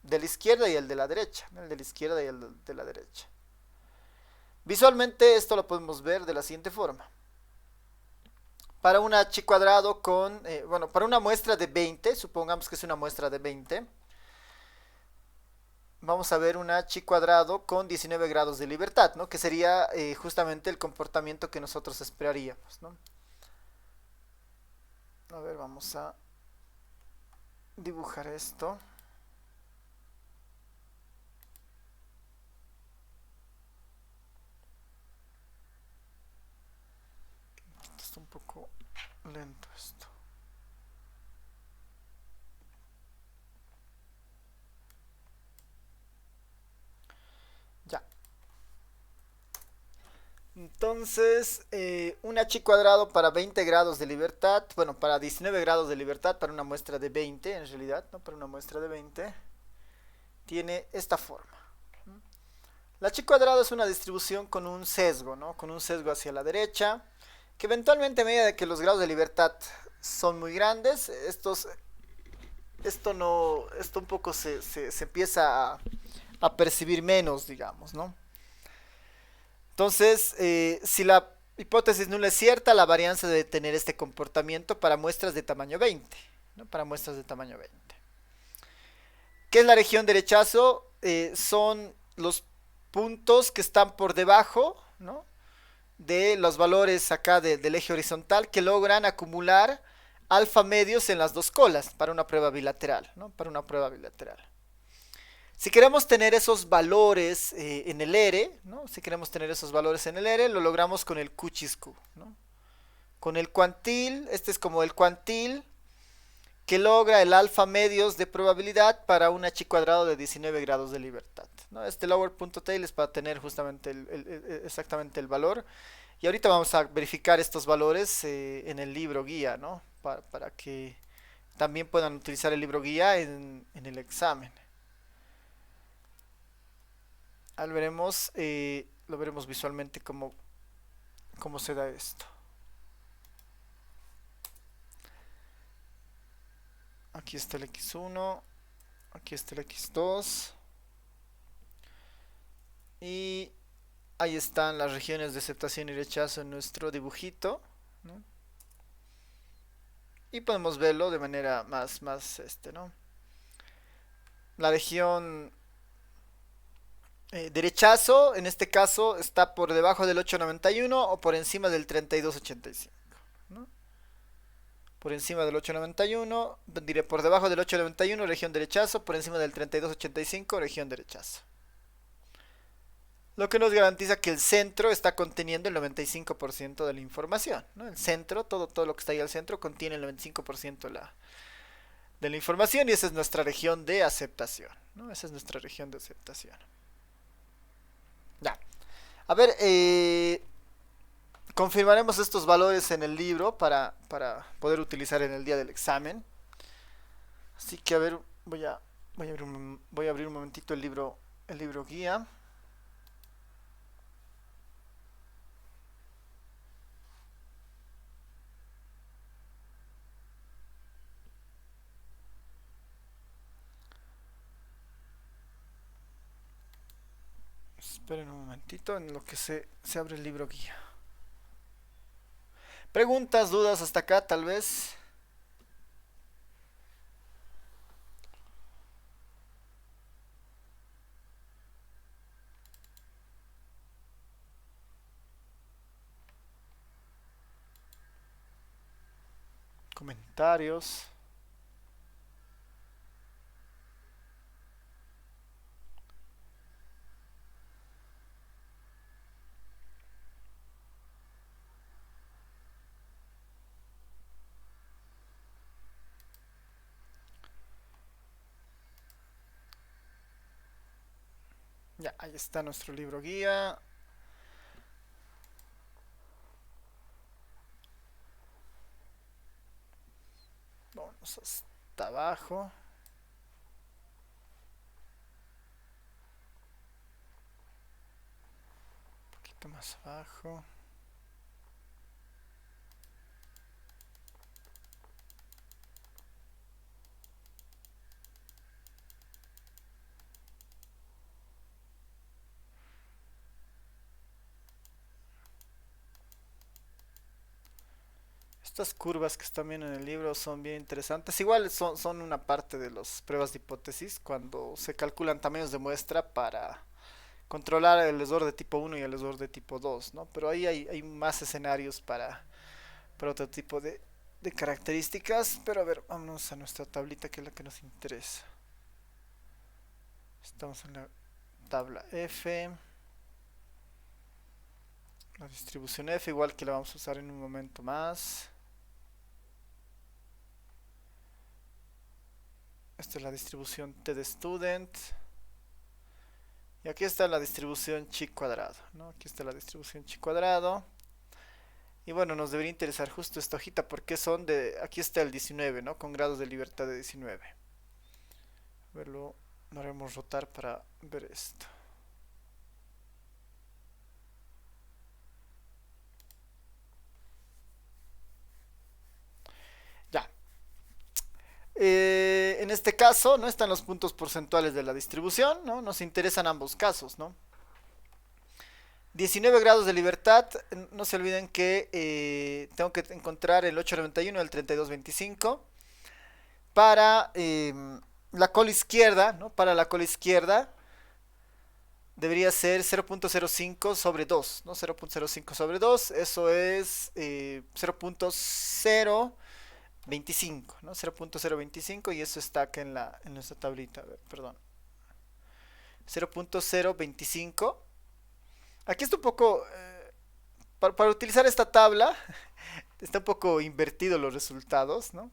De la izquierda y el de la derecha, ¿no? El de la izquierda y el de la derecha. Visualmente esto lo podemos ver de la siguiente forma. Para una chi cuadrado con, bueno, para una muestra de 20, supongamos que es una muestra de 20, vamos a ver una chi cuadrado con 19 grados de libertad, ¿no? Que sería justamente el comportamiento que nosotros esperaríamos, ¿no? A ver, vamos a dibujar esto. Está un poco lento esto. Ya. Entonces, una chi cuadrado para 20 grados de libertad, bueno, para 19 grados de libertad, para una muestra de 20, en realidad, ¿no? Para una muestra de 20, tiene esta forma. La chi cuadrado es una distribución con un sesgo, ¿no? Con un sesgo hacia la derecha, que eventualmente a medida de que los grados de libertad son muy grandes, esto un poco se empieza a percibir menos, digamos, ¿no? Entonces, si la hipótesis nula es cierta, la varianza debe tener este comportamiento para muestras de tamaño 20, ¿no? Para muestras de tamaño 20. ¿Qué es la región de rechazo? Son los puntos que están por debajo, ¿no? De los valores acá del eje horizontal que logran acumular alfa medios en las dos colas para una prueba bilateral, ¿no? Para una prueba bilateral. Si queremos tener esos valores en el R, ¿no? Si queremos tener esos valores en el R, lo logramos con el Q-Q, ¿no? Con el cuantil, este es como el cuantil que logra el alfa medios de probabilidad para una chi cuadrado de 19 grados de libertad, ¿no? Este lower.tail es para tener justamente exactamente el valor. Y ahorita vamos a verificar estos valores en el libro guía, ¿no? Para que también puedan utilizar el libro guía en el examen. Lo veremos visualmente cómo se da esto. Aquí está el X1, aquí está el X2 y ahí están las regiones de aceptación y rechazo en nuestro dibujito, ¿no? Y podemos verlo de manera más ¿no? La región de rechazo, en este caso, está por debajo del 891 o por encima del 3285, ¿no? Por encima del 891, diré por debajo del 891, región de rechazo, por encima del 3285, región de rechazo. Lo que nos garantiza que el centro está conteniendo el 95% de la información, ¿no? El centro, todo lo que está ahí al centro, contiene el 95% de la información y esa es nuestra región de aceptación, ¿no? Esa es nuestra región de aceptación. Ya. A ver, confirmaremos estos valores en el libro para poder utilizar en el día del examen. Así que a ver, voy a abrir un momentito el libro guía. Esperen un momentito en lo que se abre el libro guía. Preguntas, dudas hasta acá, tal vez. Comentarios. Ya, ahí está nuestro libro guía. Vamos hasta abajo. Un poquito más abajo. Estas curvas que están viendo en el libro son bien interesantes. Igual son una parte de las pruebas de hipótesis cuando se calculan tamaños de muestra para controlar el error de tipo uno y el error de tipo 2, ¿no? Pero ahí hay más escenarios para otro tipo de características. Pero a ver, vámonos a nuestra tablita que es la que nos interesa. Estamos en la tabla F. La distribución F, igual que la vamos a usar en un momento más. Esta es la distribución T de student. Y aquí está la distribución chi cuadrado, ¿no? Aquí está la distribución chi cuadrado. Y bueno, nos debería interesar justo esta hojita porque son de... Aquí está el 19, ¿no? Con grados de libertad de 19. A verlo, lo haremos rotar para ver esto. Ya. En este caso, ¿no? Están los puntos porcentuales de la distribución, ¿no? Nos interesan ambos casos, ¿no? 19 grados de libertad, no se olviden que tengo que encontrar el 891 y el 3225 para la cola izquierda, ¿no? Para la cola izquierda debería ser 0.05 sobre 2, ¿no? 0.05 sobre 2, eso es 0.025, ¿no? 0.025 y eso está acá en nuestra tablita, a ver, perdón. 0.025. Aquí está un poco, para utilizar esta tabla, está un poco invertido los resultados, ¿no?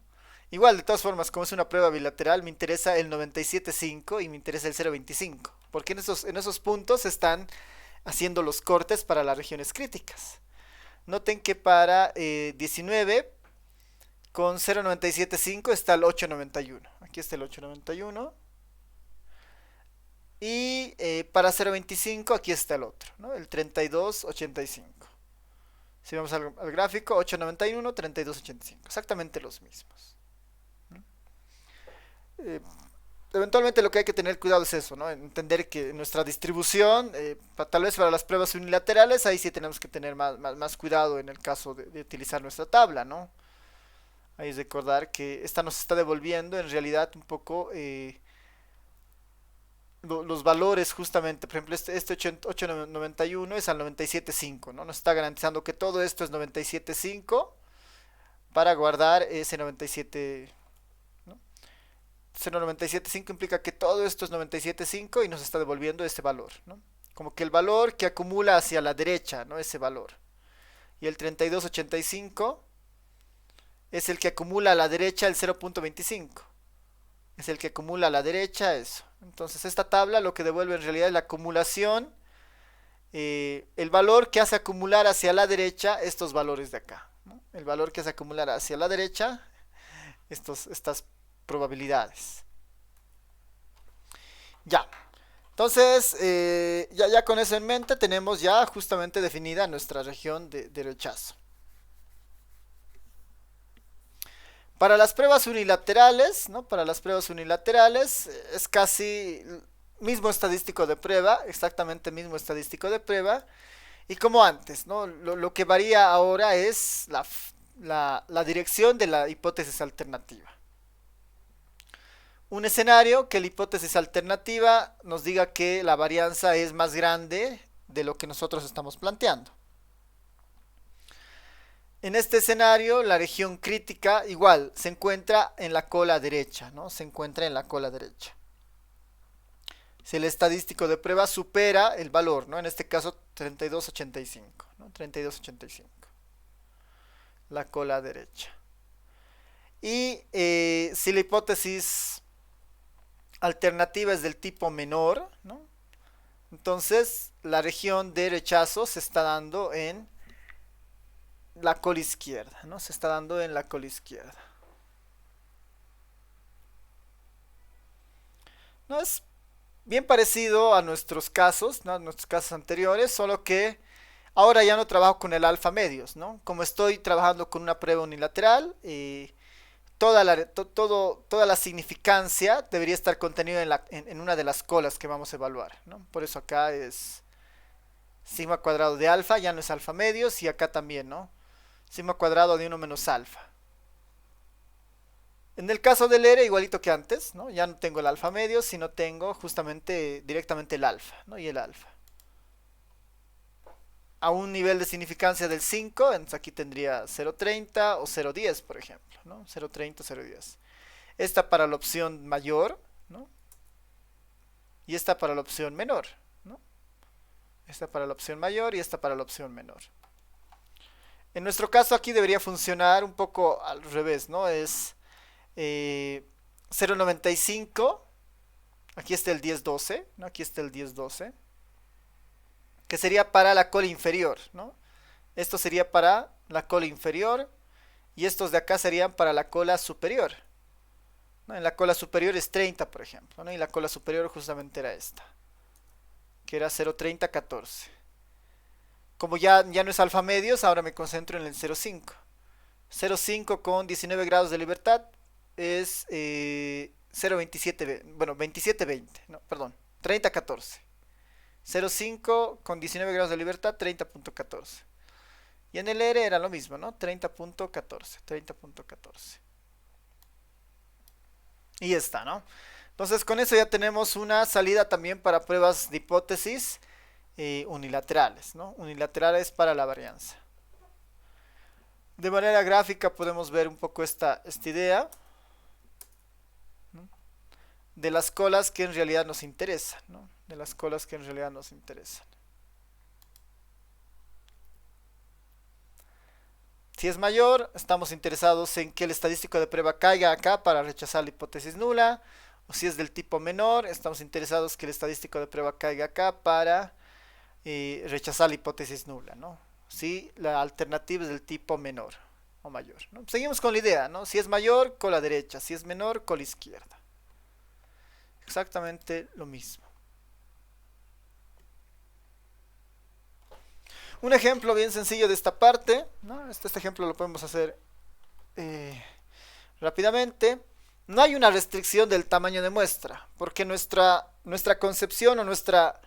Igual, de todas formas, como es una prueba bilateral, me interesa el 97.5 y me interesa el 0.25, porque en esos puntos están haciendo los cortes para las regiones críticas. Noten que para 19 con 0.975 está el 8.91. Aquí está el 8.91. Y para 0.25 aquí está el otro, ¿no? El 32.85. Si vamos al gráfico, 8.91, 32.85. Exactamente los mismos. Eh, Eventualmente lo que hay que tener cuidado es eso, ¿no? Entender que nuestra distribución, tal vez para las pruebas unilaterales, ahí sí tenemos que tener más cuidado en el caso de utilizar nuestra tabla, ¿no? Ahí es recordar que esta nos está devolviendo en realidad un poco los valores justamente. Por ejemplo, este 891 es al 97.5, ¿no? Nos está garantizando que todo esto es 97.5 para guardar ese 97, ¿no? 0.975 implica que todo esto es 97.5 y nos está devolviendo ese valor, ¿no? Como que el valor que acumula hacia la derecha, ¿no? Ese valor. Y el 32.85 es el que acumula a la derecha el 0.25. Es el que acumula a la derecha eso. Entonces esta tabla lo que devuelve en realidad es la acumulación el valor que hace acumular hacia la derecha estos valores de acá, ¿no? El valor que hace acumular hacia la derecha estas probabilidades. Ya. Entonces, ya con eso en mente tenemos ya justamente definida nuestra región de rechazo. Para las pruebas unilaterales, ¿no? Para las pruebas unilaterales es casi mismo estadístico de prueba, exactamente mismo estadístico de prueba, y como antes, ¿no? Lo que varía ahora es la dirección de la hipótesis alternativa. Un escenario que la hipótesis alternativa nos diga que la varianza es más grande de lo que nosotros estamos planteando. En este escenario, la región crítica igual se encuentra en la cola derecha, ¿no? Se encuentra en la cola derecha. Si el estadístico de prueba supera el valor, ¿no? En este caso 32,85, ¿no? 32,85. La cola derecha. Y si la hipótesis alternativa es del tipo menor, ¿no? Entonces la región de rechazo se está dando en la cola izquierda, ¿no? Se está dando en la cola izquierda. No es bien parecido a nuestros casos, ¿no? A nuestros casos anteriores, solo que ahora ya no trabajo con el alfa medios, ¿no? Como estoy trabajando con una prueba unilateral, toda la significancia debería estar contenida en una de las colas que vamos a evaluar, ¿no? Por eso acá es sigma cuadrado de alfa, ya no es alfa medios, y acá también, ¿no? Sigma cuadrado de 1 menos alfa. En el caso del R, igualito que antes, ¿no? Ya no tengo el alfa medio, sino tengo justamente directamente el alfa, ¿no? Y el alfa. A un nivel de significancia del 5, entonces aquí tendría 0,30 o 0,10, por ejemplo, ¿no? 0,30 o 0,10. Esta para la opción mayor, ¿no? Y esta para la opción menor, ¿no? Esta para la opción mayor y esta para la opción menor. En nuestro caso aquí debería funcionar un poco al revés, ¿no? Es 0,95. Aquí está el 10,12, ¿no? Aquí está el 10,12. Que sería para la cola inferior, ¿no? Esto sería para la cola inferior y estos de acá serían para la cola superior, ¿no? En la cola superior es 30, por ejemplo, ¿no? Y la cola superior justamente era esta, que era 0,30,14. Como ya no es alfa medios, ahora me concentro en el 0,5. 0,5 con 19 grados de libertad es 0,27, bueno, 27,20, no, perdón, 30,14. 0,5 con 19 grados de libertad, 30,14. Y en el R era lo mismo, ¿no? 30,14, 30,14. Y ya está, ¿no? Entonces con eso ya tenemos una salida también para pruebas de hipótesis unilaterales, ¿no? Unilaterales para la varianza. De manera gráfica podemos ver un poco esta idea, ¿no? De las colas que en realidad nos interesan, ¿no? De las colas que en realidad nos interesan. Si es mayor, estamos interesados en que el estadístico de prueba caiga acá para rechazar la hipótesis nula. O si es del tipo menor, estamos interesados que el estadístico de prueba caiga acá para rechazar la hipótesis nula, ¿no? Si la alternativa es del tipo menor o mayor, ¿no? Seguimos con la idea, ¿no? Si es mayor, cola derecha. Si es menor, cola izquierda. Exactamente lo mismo. Un ejemplo bien sencillo de esta parte, ¿no? Este ejemplo lo podemos hacer rápidamente. No hay una restricción del tamaño de muestra, porque nuestra concepción o nuestra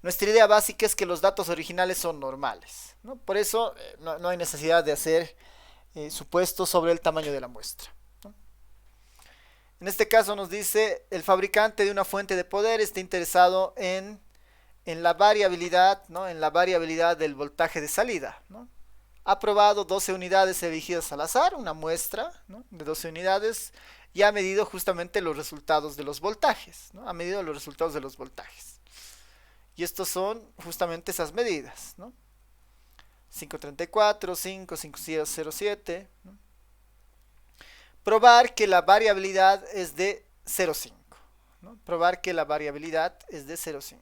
idea básica es que los datos originales son normales, ¿no? Por eso no hay necesidad de hacer supuestos sobre el tamaño de la muestra, ¿no? En este caso nos dice, el fabricante de una fuente de poder está interesado en la variabilidad, ¿no? En la variabilidad del voltaje de salida, ¿no? Ha probado 12 unidades elegidas al azar, una muestra, ¿no? De 12 unidades, y ha medido justamente los resultados de los voltajes, ¿no? Ha medido los resultados de los voltajes. Y estos son justamente esas medidas, ¿no? 534, 5, 507, ¿no? Probar que la variabilidad es de 0,5, ¿no? Probar que la variabilidad es de 0,5.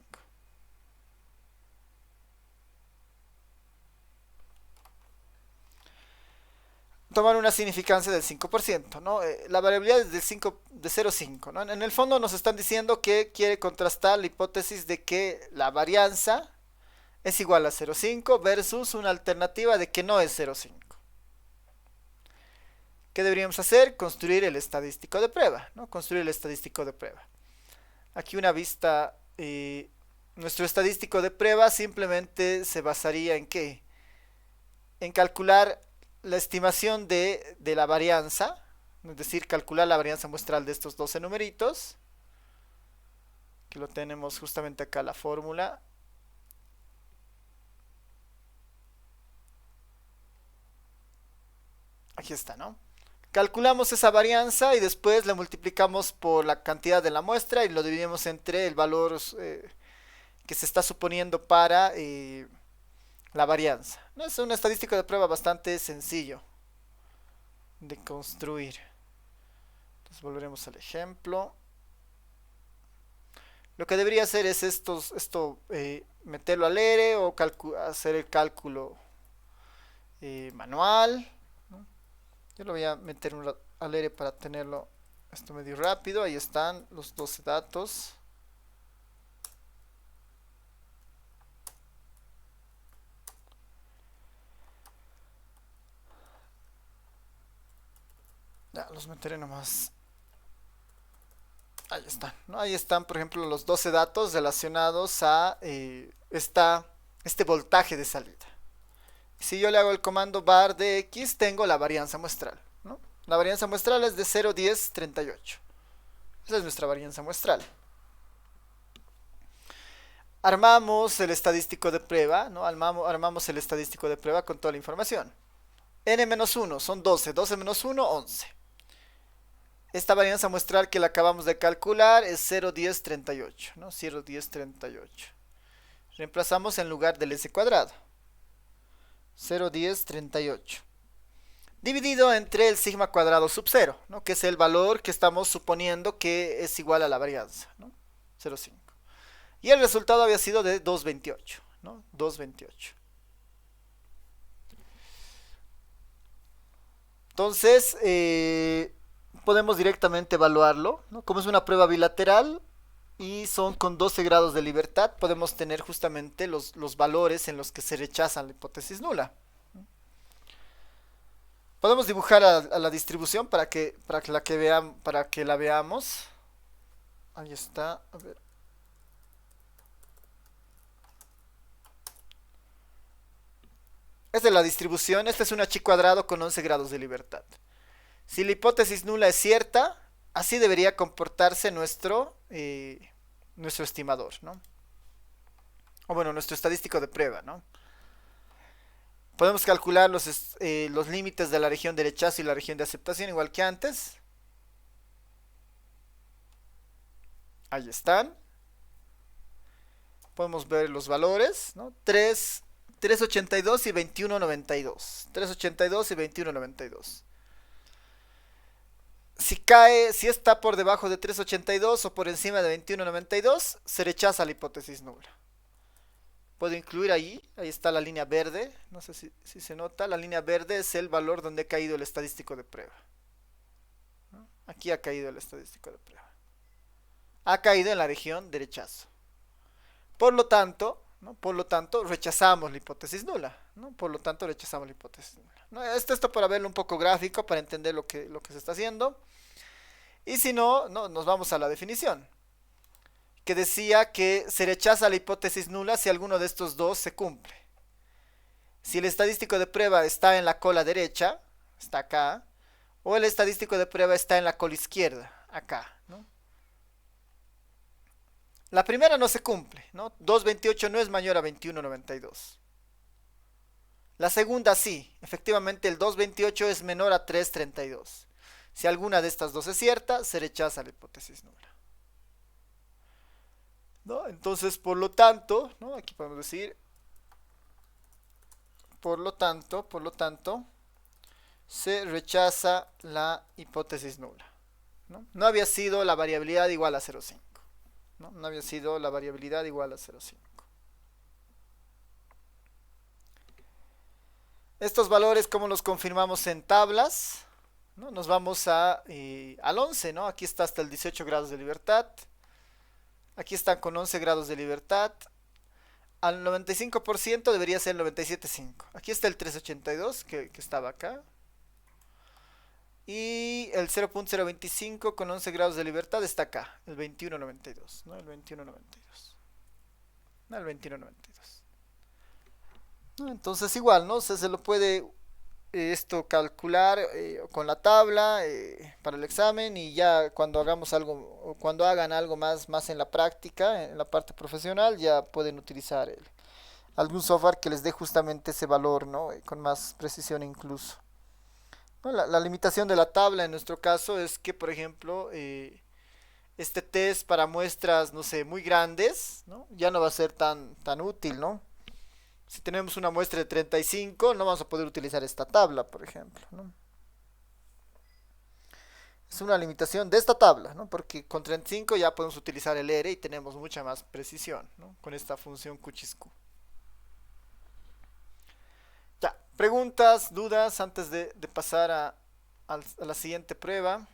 tomar una significancia del 5%, ¿no? La variabilidad es de 0,5, ¿no? En el fondo nos están diciendo que quiere contrastar la hipótesis de que la varianza es igual a 0,5 versus una alternativa de que no es 0,5. ¿Qué deberíamos hacer? Construir el estadístico de prueba, ¿no? Construir el estadístico de prueba. Aquí una vista, nuestro estadístico de prueba simplemente se basaría en ¿qué? En calcular la estimación de la varianza, es decir, calcular la varianza muestral de estos 12 numeritos, que lo tenemos justamente acá la fórmula. Aquí está, ¿no? Calculamos esa varianza y después la multiplicamos por la cantidad de la muestra y lo dividimos entre el valor que se está suponiendo para la varianza. ¿No? Es un estadístico de prueba bastante sencillo de construir. Entonces volveremos al ejemplo. Lo que debería hacer es meterlo al ERE o hacer el cálculo manual, ¿no? Yo lo voy a meter al ERE para tenerlo esto medio rápido. Ahí están los 12 datos. Ya, los meteré nomás. Ahí están, ¿no? Ahí están, por ejemplo, los 12 datos relacionados a este voltaje de salida. Si yo le hago el comando var de x, tengo la varianza muestral, ¿no? La varianza muestral es de 0,1038. Esa es nuestra varianza muestral. Armamos el estadístico de prueba, ¿no? Armamos el estadístico de prueba con toda la información. N-1 son 12, 12 menos 1, 11. Esta varianza muestral que la acabamos de calcular es 0,1038, ¿no? 0,1038. Reemplazamos en lugar del s cuadrado. 0,1038. Dividido entre el sigma cuadrado sub 0, ¿no? Que es el valor que estamos suponiendo que es igual a la varianza, ¿no? 0,5. Y el resultado había sido de 2,28, ¿no? 2,28. Entonces, podemos directamente evaluarlo, ¿no? Como es una prueba bilateral y son con 12 grados de libertad, podemos tener justamente los valores en los que se rechaza la hipótesis nula. Podemos dibujar a la distribución para que la veamos. Ahí está. A ver. Esta es la distribución. Esta es una chi cuadrado con 11 grados de libertad. Si la hipótesis nula es cierta, así debería comportarse nuestro estimador, ¿no? O bueno, nuestro estadístico de prueba, ¿no? Podemos calcular los límites de la región de rechazo y la región de aceptación, igual que antes. Ahí están. Podemos ver los valores, ¿no? 3,82 y 21,92. 3,82 y 21,92. Si está por debajo de 3,82 o por encima de 21,92, se rechaza la hipótesis nula. Puedo incluir ahí está la línea verde, no sé si se nota, la línea verde es el valor donde ha caído el estadístico de prueba, ¿no? Aquí ha caído el estadístico de prueba. Ha caído en la región de rechazo. Por lo tanto, ¿no? Rechazamos la hipótesis nula, ¿no? Por lo tanto, rechazamos la hipótesis nula, ¿no? Esto para verlo un poco gráfico, para entender lo que se está haciendo. Y si no, nos vamos a la definición, que decía que se rechaza la hipótesis nula si alguno de estos dos se cumple. Si el estadístico de prueba está en la cola derecha, está acá, o el estadístico de prueba está en la cola izquierda, acá, ¿no? La primera no se cumple, ¿no? 2,28 no es mayor a 21,92. La segunda sí, efectivamente el 2,28 es menor a 3,32. Si alguna de estas dos es cierta, se rechaza la hipótesis nula, ¿no? Entonces, por lo tanto, ¿no? Aquí podemos decir, por lo tanto, se rechaza la hipótesis nula, ¿no? No había sido la variabilidad igual a 0,5. No había sido la variabilidad igual a 0,5. Estos valores, ¿cómo los confirmamos en tablas? ¿No? Nos vamos al 11, ¿no? Aquí está hasta el 18 grados de libertad. Aquí están con 11 grados de libertad. Al 95% debería ser el 97.5. Aquí está el 382 que estaba acá. Y el 0.025 con 11 grados de libertad está acá, el 21.92, ¿no? El 21.92. No, el 21.92. ¿No? Entonces igual, ¿no? Se lo puede esto calcular con la tabla para el examen y ya cuando hagamos algo o cuando hagan algo más en la práctica, en la parte profesional, ya pueden utilizar algún software que les dé justamente ese valor, ¿no? Con más precisión incluso. ¿No? La limitación de la tabla en nuestro caso es que, por ejemplo, este test para muestras, no sé, muy grandes, ¿no? Ya no va a ser tan útil, ¿no? Si tenemos una muestra de 35, no vamos a poder utilizar esta tabla, por ejemplo, ¿no? Es una limitación de esta tabla, ¿no? Porque con 35 ya podemos utilizar el R y tenemos mucha más precisión, ¿no? Con esta función QCHISQ. Ya, preguntas, dudas antes de pasar a la siguiente prueba.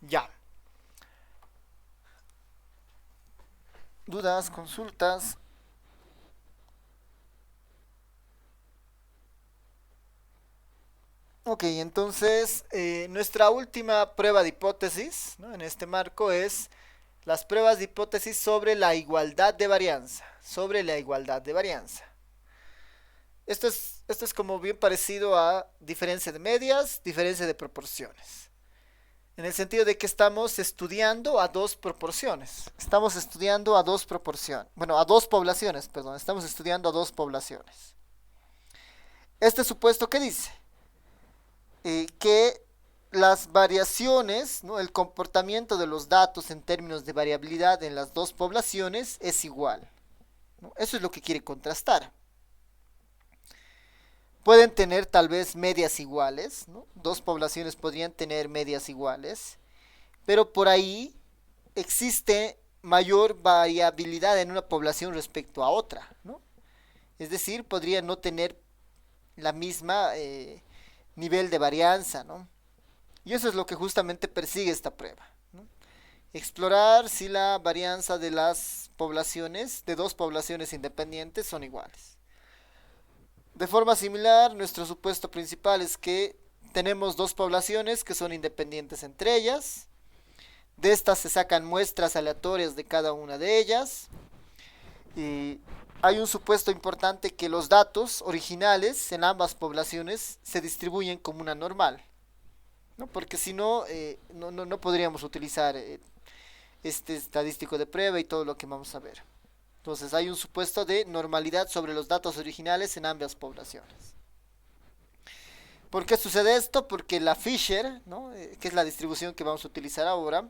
Ya, dudas, consultas. Ok, entonces nuestra última prueba de hipótesis, ¿no? En este marco es las pruebas de hipótesis sobre la igualdad de varianza. Sobre la igualdad de varianza. Esto es como bien parecido a diferencia de medias, diferencia de proporciones. En el sentido de que estamos estudiando a dos proporciones. Estamos estudiando a dos proporciones. Bueno, a dos poblaciones, perdón. Estamos estudiando a dos poblaciones. Este supuesto, ¿qué dice? Que las variaciones, ¿no? El comportamiento de los datos en términos de variabilidad en las dos poblaciones es igual, ¿no? Eso es lo que quiere contrastar. Pueden tener tal vez medias iguales, ¿no? Dos poblaciones podrían tener medias iguales, pero por ahí existe mayor variabilidad en una población respecto a otra, ¿no? Es decir, podría no tener la misma nivel de varianza, ¿no? Y eso es lo que justamente persigue esta prueba, ¿no? Explorar si la varianza de las poblaciones, de dos poblaciones independientes, son iguales. De forma similar, nuestro supuesto principal es que tenemos dos poblaciones que son independientes entre ellas. De estas se sacan muestras aleatorias de cada una de ellas. Y hay un supuesto importante que los datos originales en ambas poblaciones se distribuyen como una normal, ¿no? Porque si no, no podríamos utilizar este estadístico de prueba y todo lo que vamos a ver. Entonces hay un supuesto de normalidad sobre los datos originales en ambas poblaciones. ¿Por qué sucede esto? Porque la Fisher, ¿no? Que es la distribución que vamos a utilizar ahora,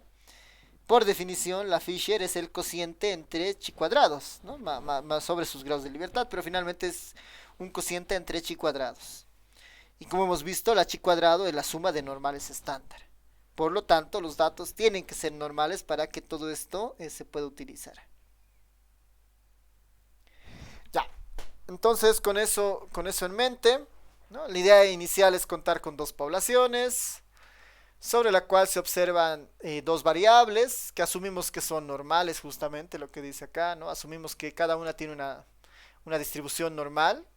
por definición la Fisher es el cociente entre chi cuadrados, ¿no? Más sobre sus grados de libertad, pero finalmente es un cociente entre chi cuadrados. Y como hemos visto, la chi cuadrado es la suma de normales estándar. Por lo tanto, los datos tienen que ser normales para que todo esto se pueda utilizar. Ya, entonces con eso en mente, ¿no? La idea inicial es contar con dos poblaciones, sobre la cual se observan dos variables que asumimos que son normales, justamente lo que dice acá, ¿no? Asumimos que cada una tiene una distribución normal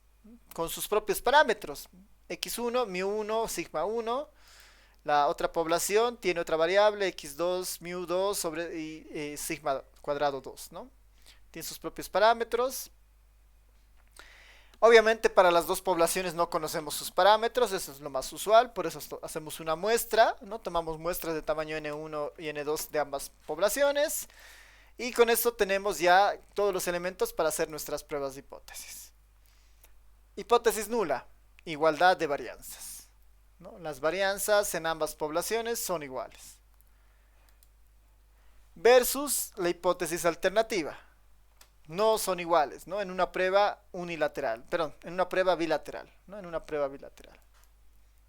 con sus propios parámetros. X1, μ1, sigma 1. La otra población tiene otra variable, x2, μ2 sobre y sigma cuadrado 2, ¿no? Tiene sus propios parámetros. Obviamente para las dos poblaciones no conocemos sus parámetros, eso es lo más usual, por eso hacemos una muestra, ¿no? Tomamos muestras de tamaño N1 y N2 de ambas poblaciones y con eso tenemos ya todos los elementos para hacer nuestras pruebas de hipótesis. Hipótesis nula, igualdad de varianzas, ¿no? Las varianzas en ambas poblaciones son iguales. Versus la hipótesis alternativa. No son iguales, ¿no? En una prueba unilateral, perdón, en una prueba bilateral, ¿no? En una prueba bilateral.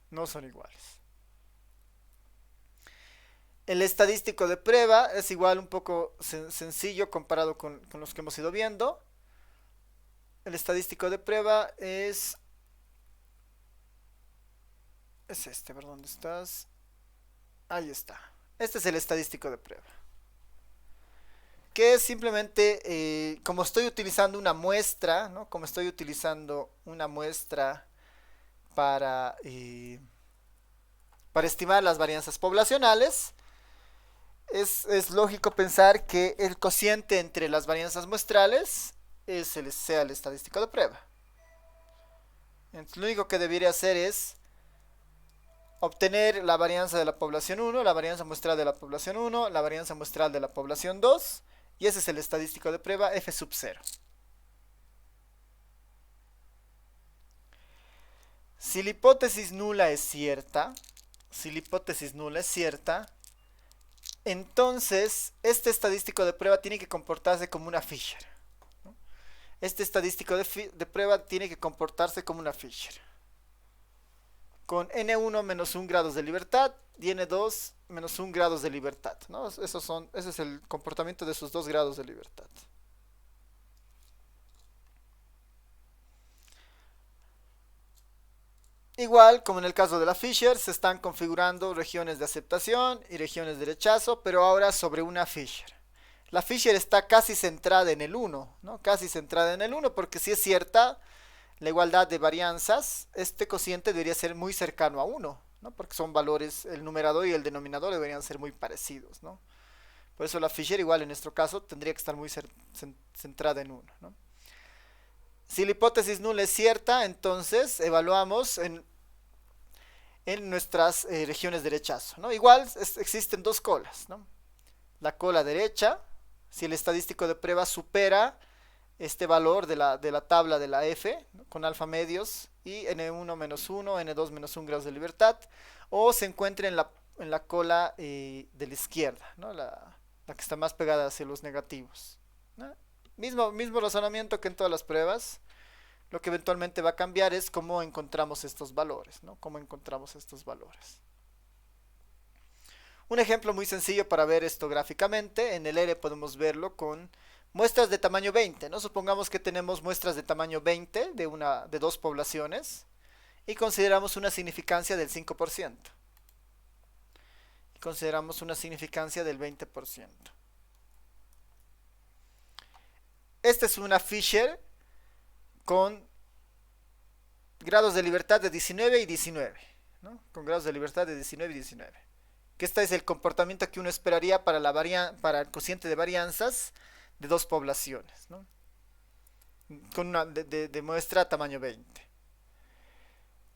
No son iguales. El estadístico de prueba es igual un poco sencillo comparado con los que hemos ido viendo. El estadístico de prueba es este, ¿ver dónde estás? Ahí está. Este es el estadístico de prueba. Que es simplemente, como estoy utilizando una muestra, ¿no? Como estoy utilizando una muestra para, eh, para estimar las varianzas poblacionales, es lógico pensar que el cociente entre las varianzas muestrales sea el estadístico de prueba. Entonces, lo único que debería hacer es obtener la varianza de la población 1, la varianza muestral de la población 1, la varianza muestral de la población 2, y ese es el estadístico de prueba f sub 0. Si la hipótesis nula es cierta, entonces este estadístico de prueba tiene que comportarse como una Fisher. Este estadístico de prueba tiene que comportarse como una Fisher. Con n1 menos 1 grados de libertad y n2 menos 1 grados de libertad, ¿no? Ese es el comportamiento de sus 2 grados de libertad. Igual, como en el caso de la Fisher, se están configurando regiones de aceptación y regiones de rechazo, pero ahora sobre una Fisher. La Fisher está casi centrada en el 1, ¿no? Casi centrada en el 1, porque si es cierta la igualdad de varianzas, este cociente debería ser muy cercano a 1, ¿no? Porque son valores, el numerador y el denominador deberían ser muy parecidos, ¿no? Por eso la Fisher igual en nuestro caso tendría que estar muy centrada en 1, ¿no? Si la hipótesis nula es cierta, entonces evaluamos en nuestras regiones de rechazo, ¿no? Igual existen dos colas, ¿no? La cola derecha, si el estadístico de prueba supera este valor de la tabla de la F, ¿no? Con alfa medios y N1 menos 1, N2 menos 1 grados de libertad, o se encuentra en la cola de la izquierda, ¿no? La que está más pegada hacia los negativos, ¿no? Mismo razonamiento que en todas las pruebas. Lo que eventualmente va a cambiar es cómo encontramos estos valores, ¿no? Cómo encontramos estos valores. Un ejemplo muy sencillo para ver esto gráficamente, en el R podemos verlo con muestras de tamaño 20, ¿no? Supongamos que tenemos muestras de tamaño 20 de dos poblaciones y consideramos una significancia del 5%. Y consideramos una significancia del 20%. Esta es una Fisher con grados de libertad de 19 y 19, ¿no? Con grados de libertad de 19 y 19. Que este es el comportamiento que uno esperaría para el cociente de varianzas de dos poblaciones, ¿no? Con una de muestra tamaño 20.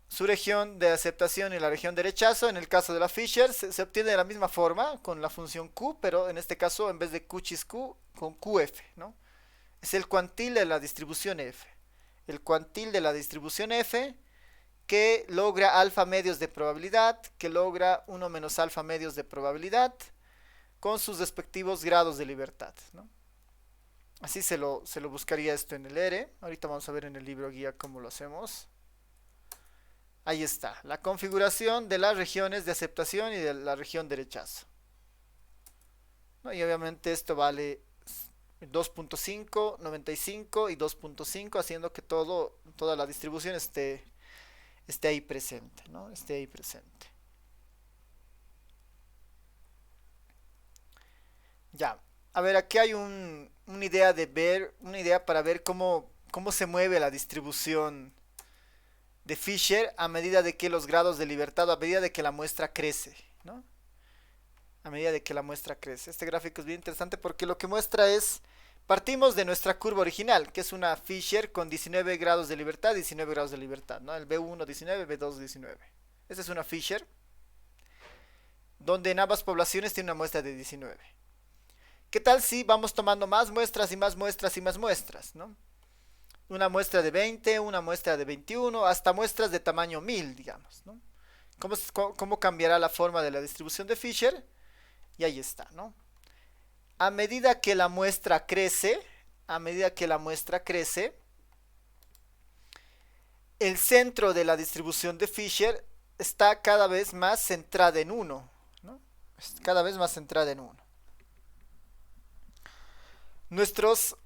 Su región de aceptación y la región de rechazo, en el caso de la Fisher, se obtiene de la misma forma con la función Q, pero en este caso en vez de QX Q, con QF, ¿no? Es el cuantil de la distribución F. El cuantil de la distribución F que logra alfa medios de probabilidad, que logra 1 menos alfa medios de probabilidad, con sus respectivos grados de libertad, ¿no? Así se lo buscaría esto en el R. Ahorita vamos a ver en el libro guía cómo lo hacemos. Ahí está, la configuración de las regiones de aceptación y de la región de rechazo, ¿no? Y obviamente esto vale 2.5, 95 y 2.5, haciendo que toda la distribución esté ahí presente, ¿no? Esté ahí presente. Ya, a ver, aquí hay una idea para ver cómo se mueve la distribución de Fisher a medida de que los grados de libertad, a medida de que la muestra crece, ¿no? A medida de que la muestra crece. Este gráfico es bien interesante porque lo que muestra es, partimos de nuestra curva original, que es una Fisher con 19 grados de libertad, 19 grados de libertad, ¿no? El B1 19, B2 19. Esta es una Fisher, donde en ambas poblaciones tiene una muestra de 19. ¿Qué tal si vamos tomando más muestras y más muestras y más muestras, ¿no? Una muestra de 20, una muestra de 21, hasta muestras de tamaño 1000, digamos, ¿no? ¿Cómo cambiará la forma de la distribución de Fisher? Y ahí está, ¿no? A medida que la muestra crece, el centro de la distribución de Fisher está cada vez más centrada en 1, ¿no? Es cada vez más centrada en uno. Nuestros,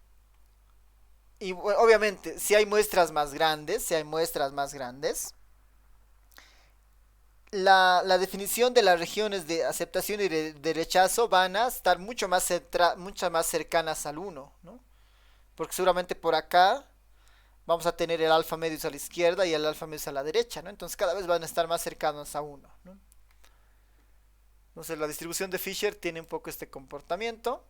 y obviamente, si hay muestras más grandes, si hay muestras más grandes, la definición de las regiones de aceptación y de rechazo van a estar mucho más cercanas al uno, ¿no? Porque seguramente por acá vamos a tener el alfa medios a la izquierda y el alfa medios a la derecha, ¿no? Entonces cada vez van a estar más cercanos a uno, ¿no? Entonces la distribución de Fisher tiene un poco este comportamiento.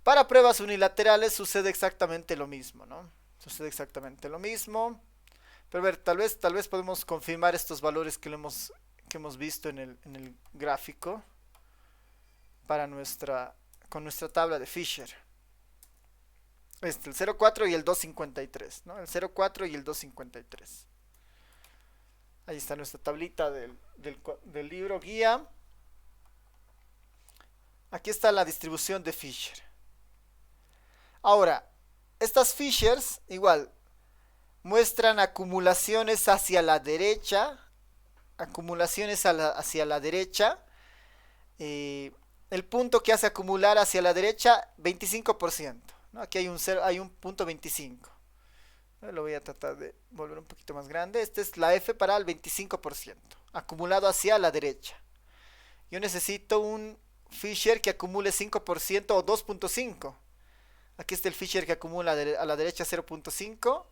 Para pruebas unilaterales sucede exactamente lo mismo, ¿no? Sucede exactamente lo mismo. Pero a ver, tal vez podemos confirmar estos valores que hemos visto en el gráfico para con nuestra tabla de Fisher. El 0,4 y el 2,53, ¿no? El 0,4 y el 2,53. Ahí está nuestra tablita del libro guía. Aquí está la distribución de Fisher. Ahora, estas Fishers, igual, muestran acumulaciones hacia la derecha. Acumulaciones hacia la derecha. El punto que hace acumular hacia la derecha, 25%. ¿No? Aquí hay un punto 25. Lo voy a tratar de volver un poquito más grande. Esta es la F para el 25%. Acumulado hacia la derecha. Yo necesito un Fisher que acumule 5% o 2.5. Aquí está el Fisher que acumula a la derecha 0.5.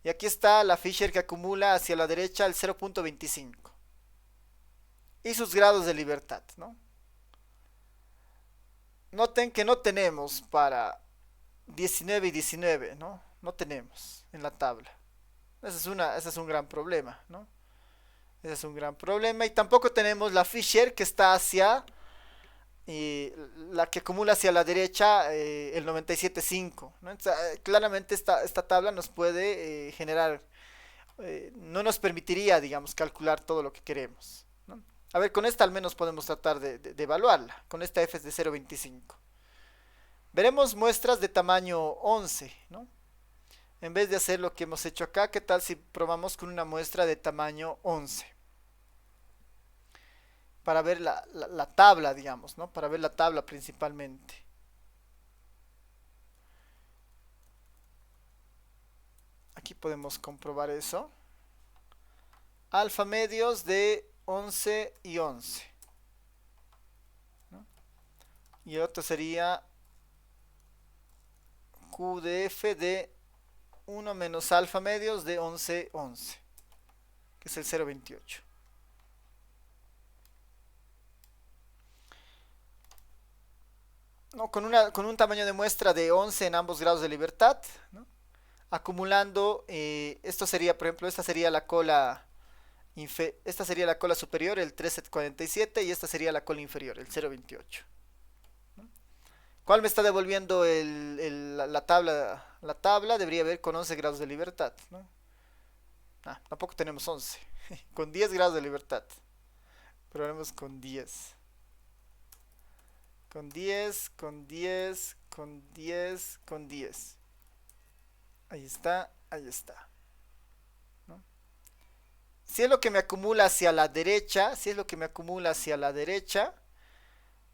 Y aquí está la Fisher que acumula hacia la derecha el 0.25. Y sus grados de libertad, ¿no? Noten que no tenemos para 19 y 19, ¿no? No tenemos en la tabla. Ese es un gran problema, ¿no? Ese es un gran problema. Y tampoco tenemos la Fisher que está hacia, la que acumula hacia la derecha el 97.5, ¿no? Entonces, claramente esta tabla nos puede generar, no nos permitiría, digamos, calcular todo lo que queremos, ¿no? A ver, con esta al menos podemos tratar de evaluarla. Con esta F es de 0.25. Veremos muestras de tamaño 11, ¿no? En vez de hacer lo que hemos hecho acá, ¿qué tal si probamos con una muestra de tamaño 11? Para ver la tabla, digamos, ¿no? Para ver la tabla principalmente. Aquí podemos comprobar eso. Alfa medios de 11 y 11, ¿no? Y el otro sería QDF de 1 menos alfa medios de 11, 11, que es el 0.28. No, con un tamaño de muestra de 11 en ambos grados de libertad, ¿no? Acumulando, esto sería, por ejemplo, esta sería la cola superior, el 3,47, y esta sería la cola inferior, el 0.28. ¿No? ¿Cuál me está devolviendo la tabla? La tabla debería haber con 11 grados de libertad, ¿no? Tampoco tenemos 11, con 10 grados de libertad. Probemos con 10. Con 10, con 10, con 10, con 10. Ahí está, ahí está, ¿no? Si es lo que me acumula hacia la derecha, si es lo que me acumula hacia la derecha,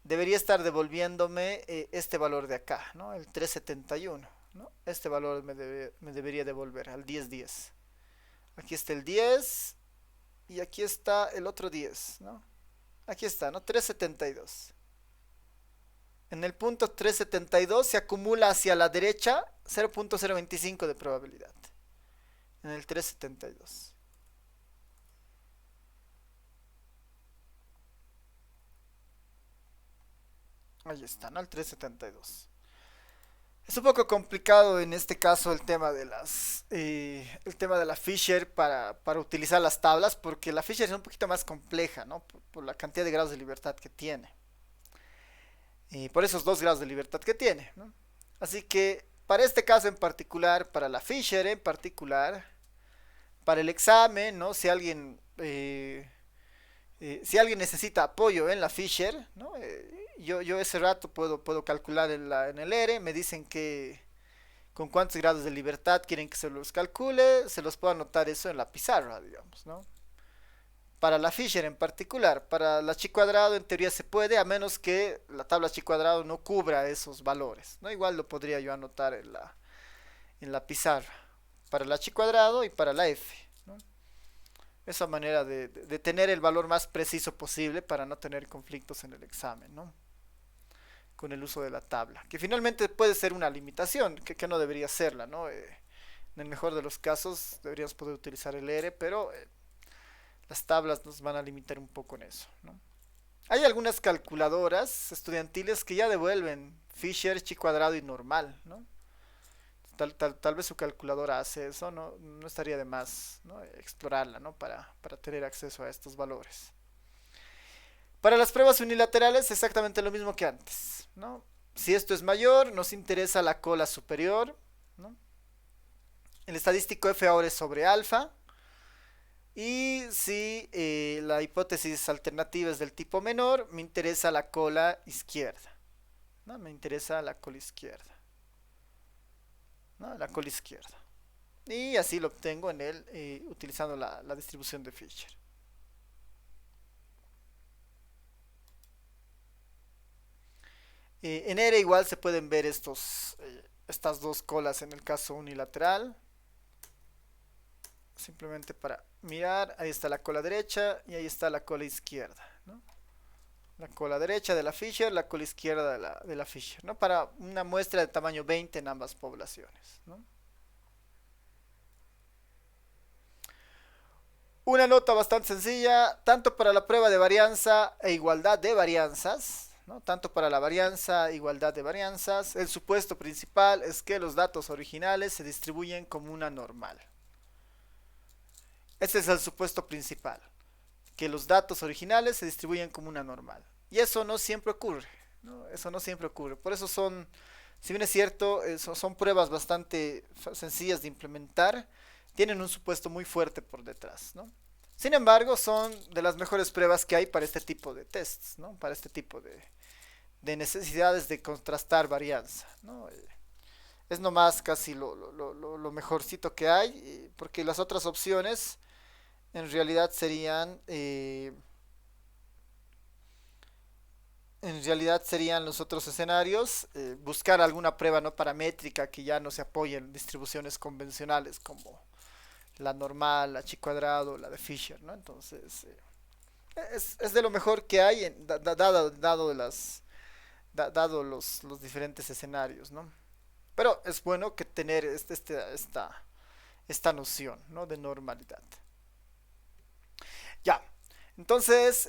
debería estar devolviéndome este valor de acá, ¿no? El 371, ¿no? Este valor me debería devolver al 1010. Aquí está el 10 y aquí está el otro 10, ¿no? Aquí está, ¿no? 372. En el punto 372 se acumula hacia la derecha 0.025 de probabilidad. En el 372. Ahí está, ¿no? El 372. Es un poco complicado en este caso el tema de el tema de la Fisher para utilizar las tablas, porque la Fisher es un poquito más compleja, ¿no? Por la cantidad de grados de libertad que tiene. Y por esos 2 grados de libertad que tiene, ¿no? Así que para este caso en particular, para la Fisher en particular, para el examen, ¿no? Si alguien necesita apoyo en la Fisher, ¿no? Yo ese rato puedo calcular en el R, me dicen que con cuántos grados de libertad quieren que se los calcule, se los puedo anotar eso en la pizarra, digamos, ¿no? para la Fisher en particular. Para la chi cuadrado en teoría se puede, a menos que la tabla chi cuadrado no cubra esos valores, ¿no? Igual lo podría yo anotar en la pizarra, para la chi cuadrado y para la f, ¿no? Esa manera de tener el valor más preciso posible para no tener conflictos en el examen, ¿no? Con el uso de la tabla, que finalmente puede ser una limitación, que no debería serla, ¿no? En el mejor de los casos deberíamos poder utilizar el R, pero las tablas nos van a limitar un poco en eso, ¿no? Hay algunas calculadoras estudiantiles que ya devuelven Fisher, chi cuadrado y normal, ¿no? Tal vez su calculadora hace eso, no estaría de más, ¿no? Explorarla, ¿no? Para tener acceso a estos valores. Para las pruebas unilaterales, exactamente lo mismo que antes, ¿no? Si esto es mayor, nos interesa la cola superior, ¿no? El estadístico F ahora es sobre alfa. Y si la hipótesis alternativa es del tipo menor, me interesa la cola izquierda, ¿no? Me interesa la cola izquierda, ¿no? La cola izquierda. Y así lo obtengo en el, utilizando la distribución de Fisher. En R igual se pueden ver estas dos colas en el caso unilateral. Simplemente para mirar, ahí está la cola derecha y ahí está la cola izquierda, ¿no? La cola derecha de la Fisher, la cola izquierda de la Fisher, ¿no? Para una muestra de tamaño 20 en ambas poblaciones, ¿no? Una nota bastante sencilla, tanto para la prueba de varianza e igualdad de varianzas, ¿no? Tanto para la varianza e igualdad de varianzas, el supuesto principal es que los datos originales se distribuyen como una normal. Este es el supuesto principal, que los datos originales se distribuyen como una normal. Y eso no siempre ocurre, ¿no? Eso no siempre ocurre. Por eso son, si bien es cierto, son pruebas bastante sencillas de implementar, tienen un supuesto muy fuerte por detrás, ¿no? Sin embargo, son de las mejores pruebas que hay para este tipo de tests, ¿no? Para este tipo de necesidades de contrastar varianza, ¿no? Es nomás casi lo mejorcito que hay, porque las otras opciones en realidad serían los otros escenarios, buscar alguna prueba no paramétrica que ya no se apoye en distribuciones convencionales como la normal, la chi cuadrado, la de Fisher, ¿no? Entonces, es de lo mejor que hay, dado los diferentes escenarios, ¿no? Pero es bueno que tener esta noción, ¿no? De normalidad. Ya, entonces,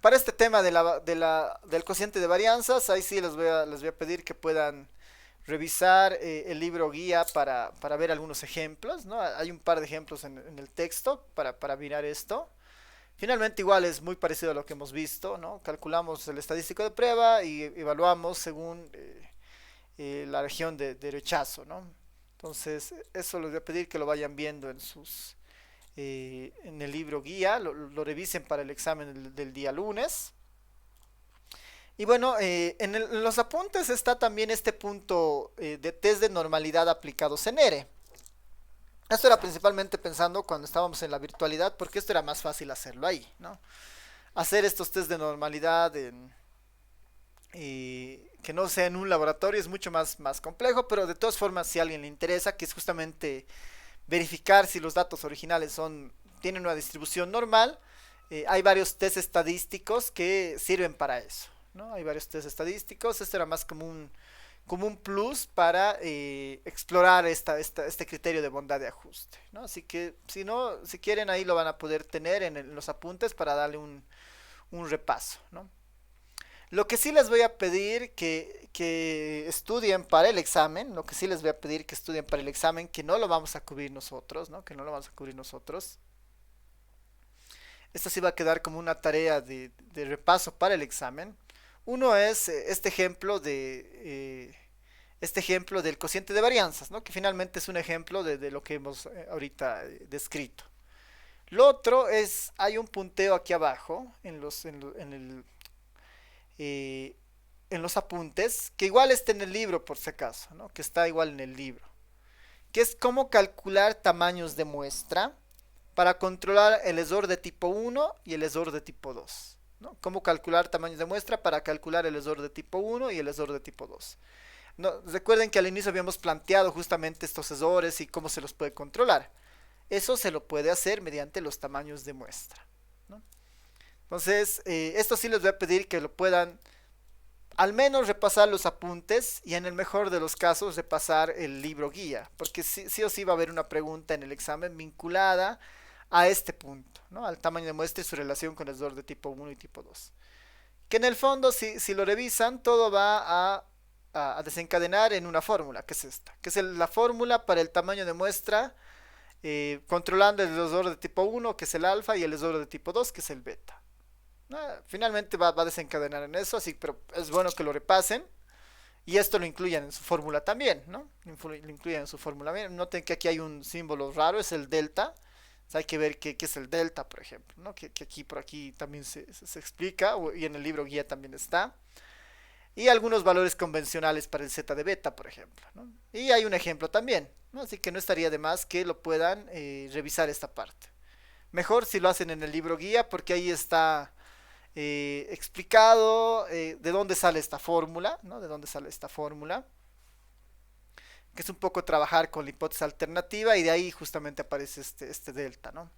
para este tema del cociente de varianzas, ahí sí les voy a pedir que puedan revisar el libro guía para ver algunos ejemplos, ¿no? Hay un par de ejemplos en el texto para mirar esto. Finalmente igual es muy parecido a lo que hemos visto, ¿no? Calculamos el estadístico de prueba y evaluamos según la región de rechazo, ¿no? Entonces, eso les voy a pedir que lo vayan viendo en el libro guía, lo revisen para el examen del día lunes. Y bueno, en los apuntes está también este punto de test de normalidad aplicados en R. Esto era principalmente pensando cuando estábamos en la virtualidad, porque esto era más fácil hacerlo ahí, ¿no? Hacer estos test de normalidad que no sea en un laboratorio es mucho más complejo, pero de todas formas, si a alguien le interesa, que es justamente verificar si los datos originales tienen una distribución normal, hay varios test estadísticos que sirven para eso, ¿no? Hay varios test estadísticos, esto era más como un plus para explorar este criterio de bondad de ajuste, ¿no? Así que si no, si quieren ahí lo van a poder tener en los apuntes para darle un repaso, ¿no? Lo que sí les voy a pedir que estudien para el examen, lo que sí les voy a pedir que estudien para el examen, que no lo vamos a cubrir nosotros, ¿no? Que no lo vamos a cubrir nosotros. Esto sí va a quedar como una tarea de repaso para el examen. Uno es este ejemplo del cociente de varianzas, ¿no? Que finalmente es un ejemplo de lo que hemos ahorita descrito. Lo otro es, hay un punteo aquí abajo eh, en los apuntes, que igual está en el libro por si acaso, ¿no? Que está igual en el libro, que es cómo calcular tamaños de muestra para controlar el error de tipo 1 y el error de tipo 2. ¿No? ¿Cómo calcular tamaños de muestra para calcular el error de tipo 1 y el error de tipo 2? No, recuerden que al inicio habíamos planteado justamente estos errores y cómo se los puede controlar. Eso se lo puede hacer mediante los tamaños de muestra, ¿no? Entonces, esto sí les voy a pedir que lo puedan al menos repasar los apuntes y en el mejor de los casos repasar el libro guía, porque sí, sí o sí va a haber una pregunta en el examen vinculada a este punto, ¿no? Al tamaño de muestra y su relación con el error de tipo 1 y tipo 2. Que en el fondo, si lo revisan, todo va a desencadenar en una fórmula, que es esta, que es la fórmula para el tamaño de muestra, controlando el error de tipo 1, que es el alfa, y el error de tipo 2, que es el beta. Finalmente va a desencadenar en eso, así, pero es bueno que lo repasen. Y esto lo incluyan en su fórmula también, ¿no? Lo incluyan en su fórmula. Noten que aquí hay un símbolo raro, es el delta. O sea, hay que ver qué es el delta, por ejemplo, ¿no? Que aquí por aquí también se explica, y en el libro guía también está. Y algunos valores convencionales para el z de beta, por ejemplo, ¿no? Y hay un ejemplo también, ¿no? Así que no estaría de más que lo puedan revisar esta parte. Mejor si lo hacen en el libro guía, porque ahí está explicado de dónde sale esta fórmula, ¿no? De dónde sale esta fórmula, que es un poco trabajar con la hipótesis alternativa y de ahí justamente aparece este delta, ¿no?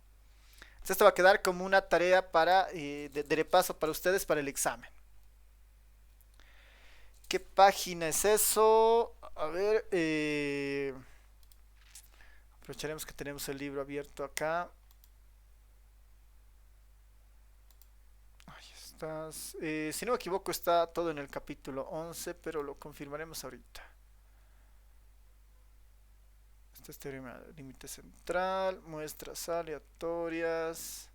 Entonces esto va a quedar como una tarea para, de repaso para ustedes para el examen. ¿Qué página es eso? A ver, aprovecharemos que tenemos el libro abierto acá. Ahí estás. Si no me equivoco, está todo en el capítulo 11, pero lo confirmaremos ahorita. Este es teorema de límite central, muestras aleatorias.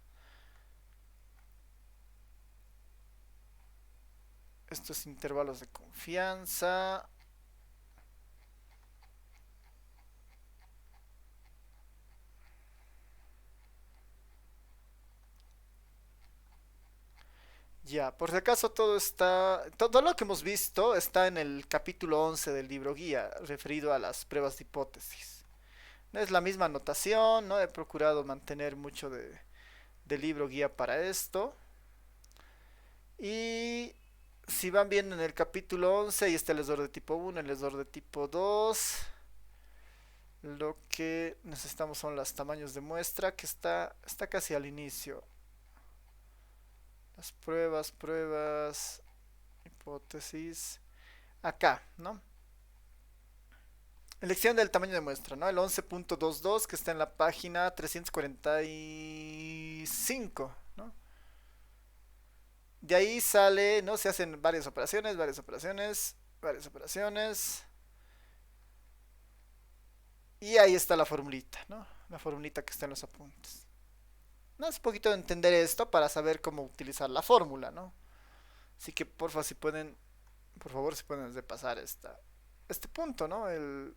Estos intervalos de confianza. Ya, por si acaso todo lo que hemos visto está en el capítulo 11 del libro guía, referido a las pruebas de hipótesis. No es la misma notación, ¿no? He procurado mantener mucho del libro guía para esto. Y si van viendo en el capítulo 11, ahí está el error de tipo 1, el error de tipo 2. Lo que necesitamos son los tamaños de muestra, que está casi al inicio. Las pruebas, hipótesis. Acá, ¿no? Elección del tamaño de muestra, ¿no? El 11.22 que está en la página 345, ¿no? De ahí sale, ¿no? Se hacen varias operaciones, varias operaciones, varias operaciones. Y ahí está la formulita, ¿no? La formulita que está en los apuntes. No es un poquito de entender esto para saber cómo utilizar la fórmula, ¿no? Así que porfa, si pueden, por favor, si pueden repasar este punto, ¿no? El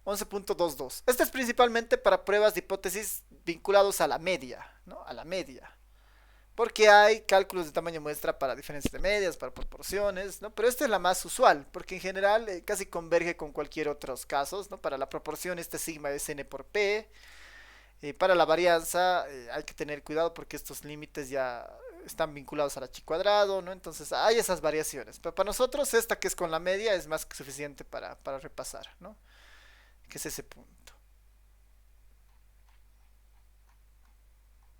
11.22. Este es principalmente para pruebas de hipótesis vinculados a la media, ¿no? A la media. Porque hay cálculos de tamaño de muestra para diferencias de medias, para proporciones, ¿no? Pero esta es la más usual, porque en general casi converge con cualquier otros casos, ¿no? Para la proporción este sigma es n por p. Para la varianza hay que tener cuidado porque estos límites ya están vinculados al h cuadrado, ¿no? Entonces hay esas variaciones. Pero para nosotros esta que es con la media es más que suficiente para repasar, ¿no? Que es ese punto.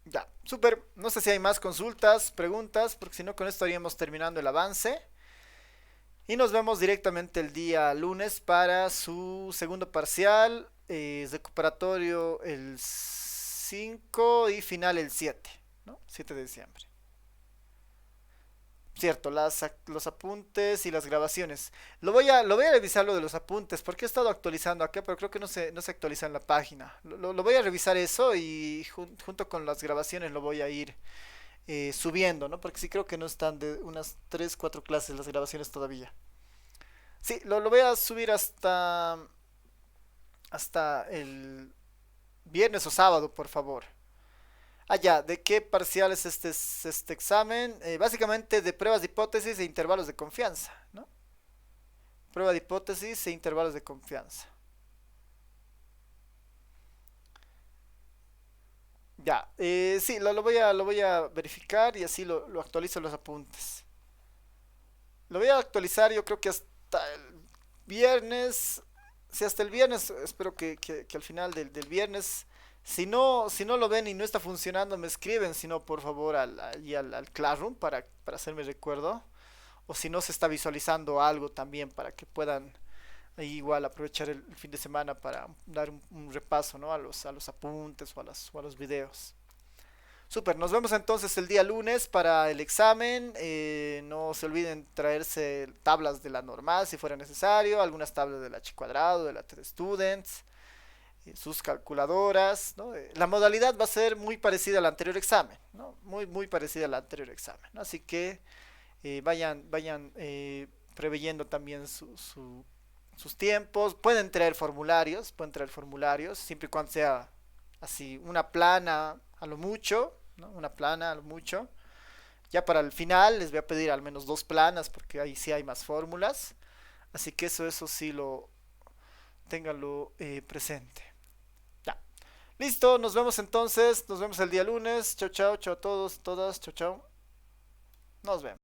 Ya, súper. No sé si hay más consultas, preguntas, porque si no con esto estaríamos terminando el avance. Y nos vemos directamente el día lunes para su segundo parcial, recuperatorio el 5 y final el 7, ¿no? 7 de diciembre. Cierto, los apuntes y las grabaciones. Lo voy a revisar lo de los apuntes, porque he estado actualizando acá, pero creo que no se actualiza en la página. Lo voy a revisar eso y junto con las grabaciones lo voy a ir subiendo, ¿no? Porque sí creo que no están de unas 3 4 clases las grabaciones todavía. Sí, lo voy a subir hasta el viernes o sábado, por favor. Ah, ya, ¿de qué parcial es este examen? Básicamente de pruebas de hipótesis e intervalos de confianza, ¿no? Prueba de hipótesis e intervalos de confianza. Ya, sí, lo voy a verificar y así lo actualizo los apuntes. Lo voy a actualizar yo creo que hasta el viernes. Si hasta el viernes, espero que al final del viernes, si no lo ven y no está funcionando, me escriben, si no, por favor, al Classroom para hacerme recuerdo. O si no se está visualizando algo también para que puedan ahí igual aprovechar el fin de semana para dar un repaso, ¿no? A los apuntes o a los videos. Super, nos vemos entonces el día lunes para el examen. No se olviden traerse tablas de la normal si fuera necesario, algunas tablas de la H cuadrado, de la TED Students, sus calculadoras, ¿no? La modalidad va a ser muy parecida al anterior examen, ¿no? Muy parecida al anterior examen, ¿no? Así que vayan preveyendo también sus tiempos. Pueden traer formularios, siempre y cuando sea así, una plana a lo mucho, ¿no? Una plana a lo mucho. Ya para el final les voy a pedir al menos dos planas porque ahí sí hay más fórmulas. Así que eso sí lo ténganlo presente. Ya. Listo, nos vemos entonces. Nos vemos el día lunes. Chao, chao, chao a todos, todas. Chao, chao. Nos vemos.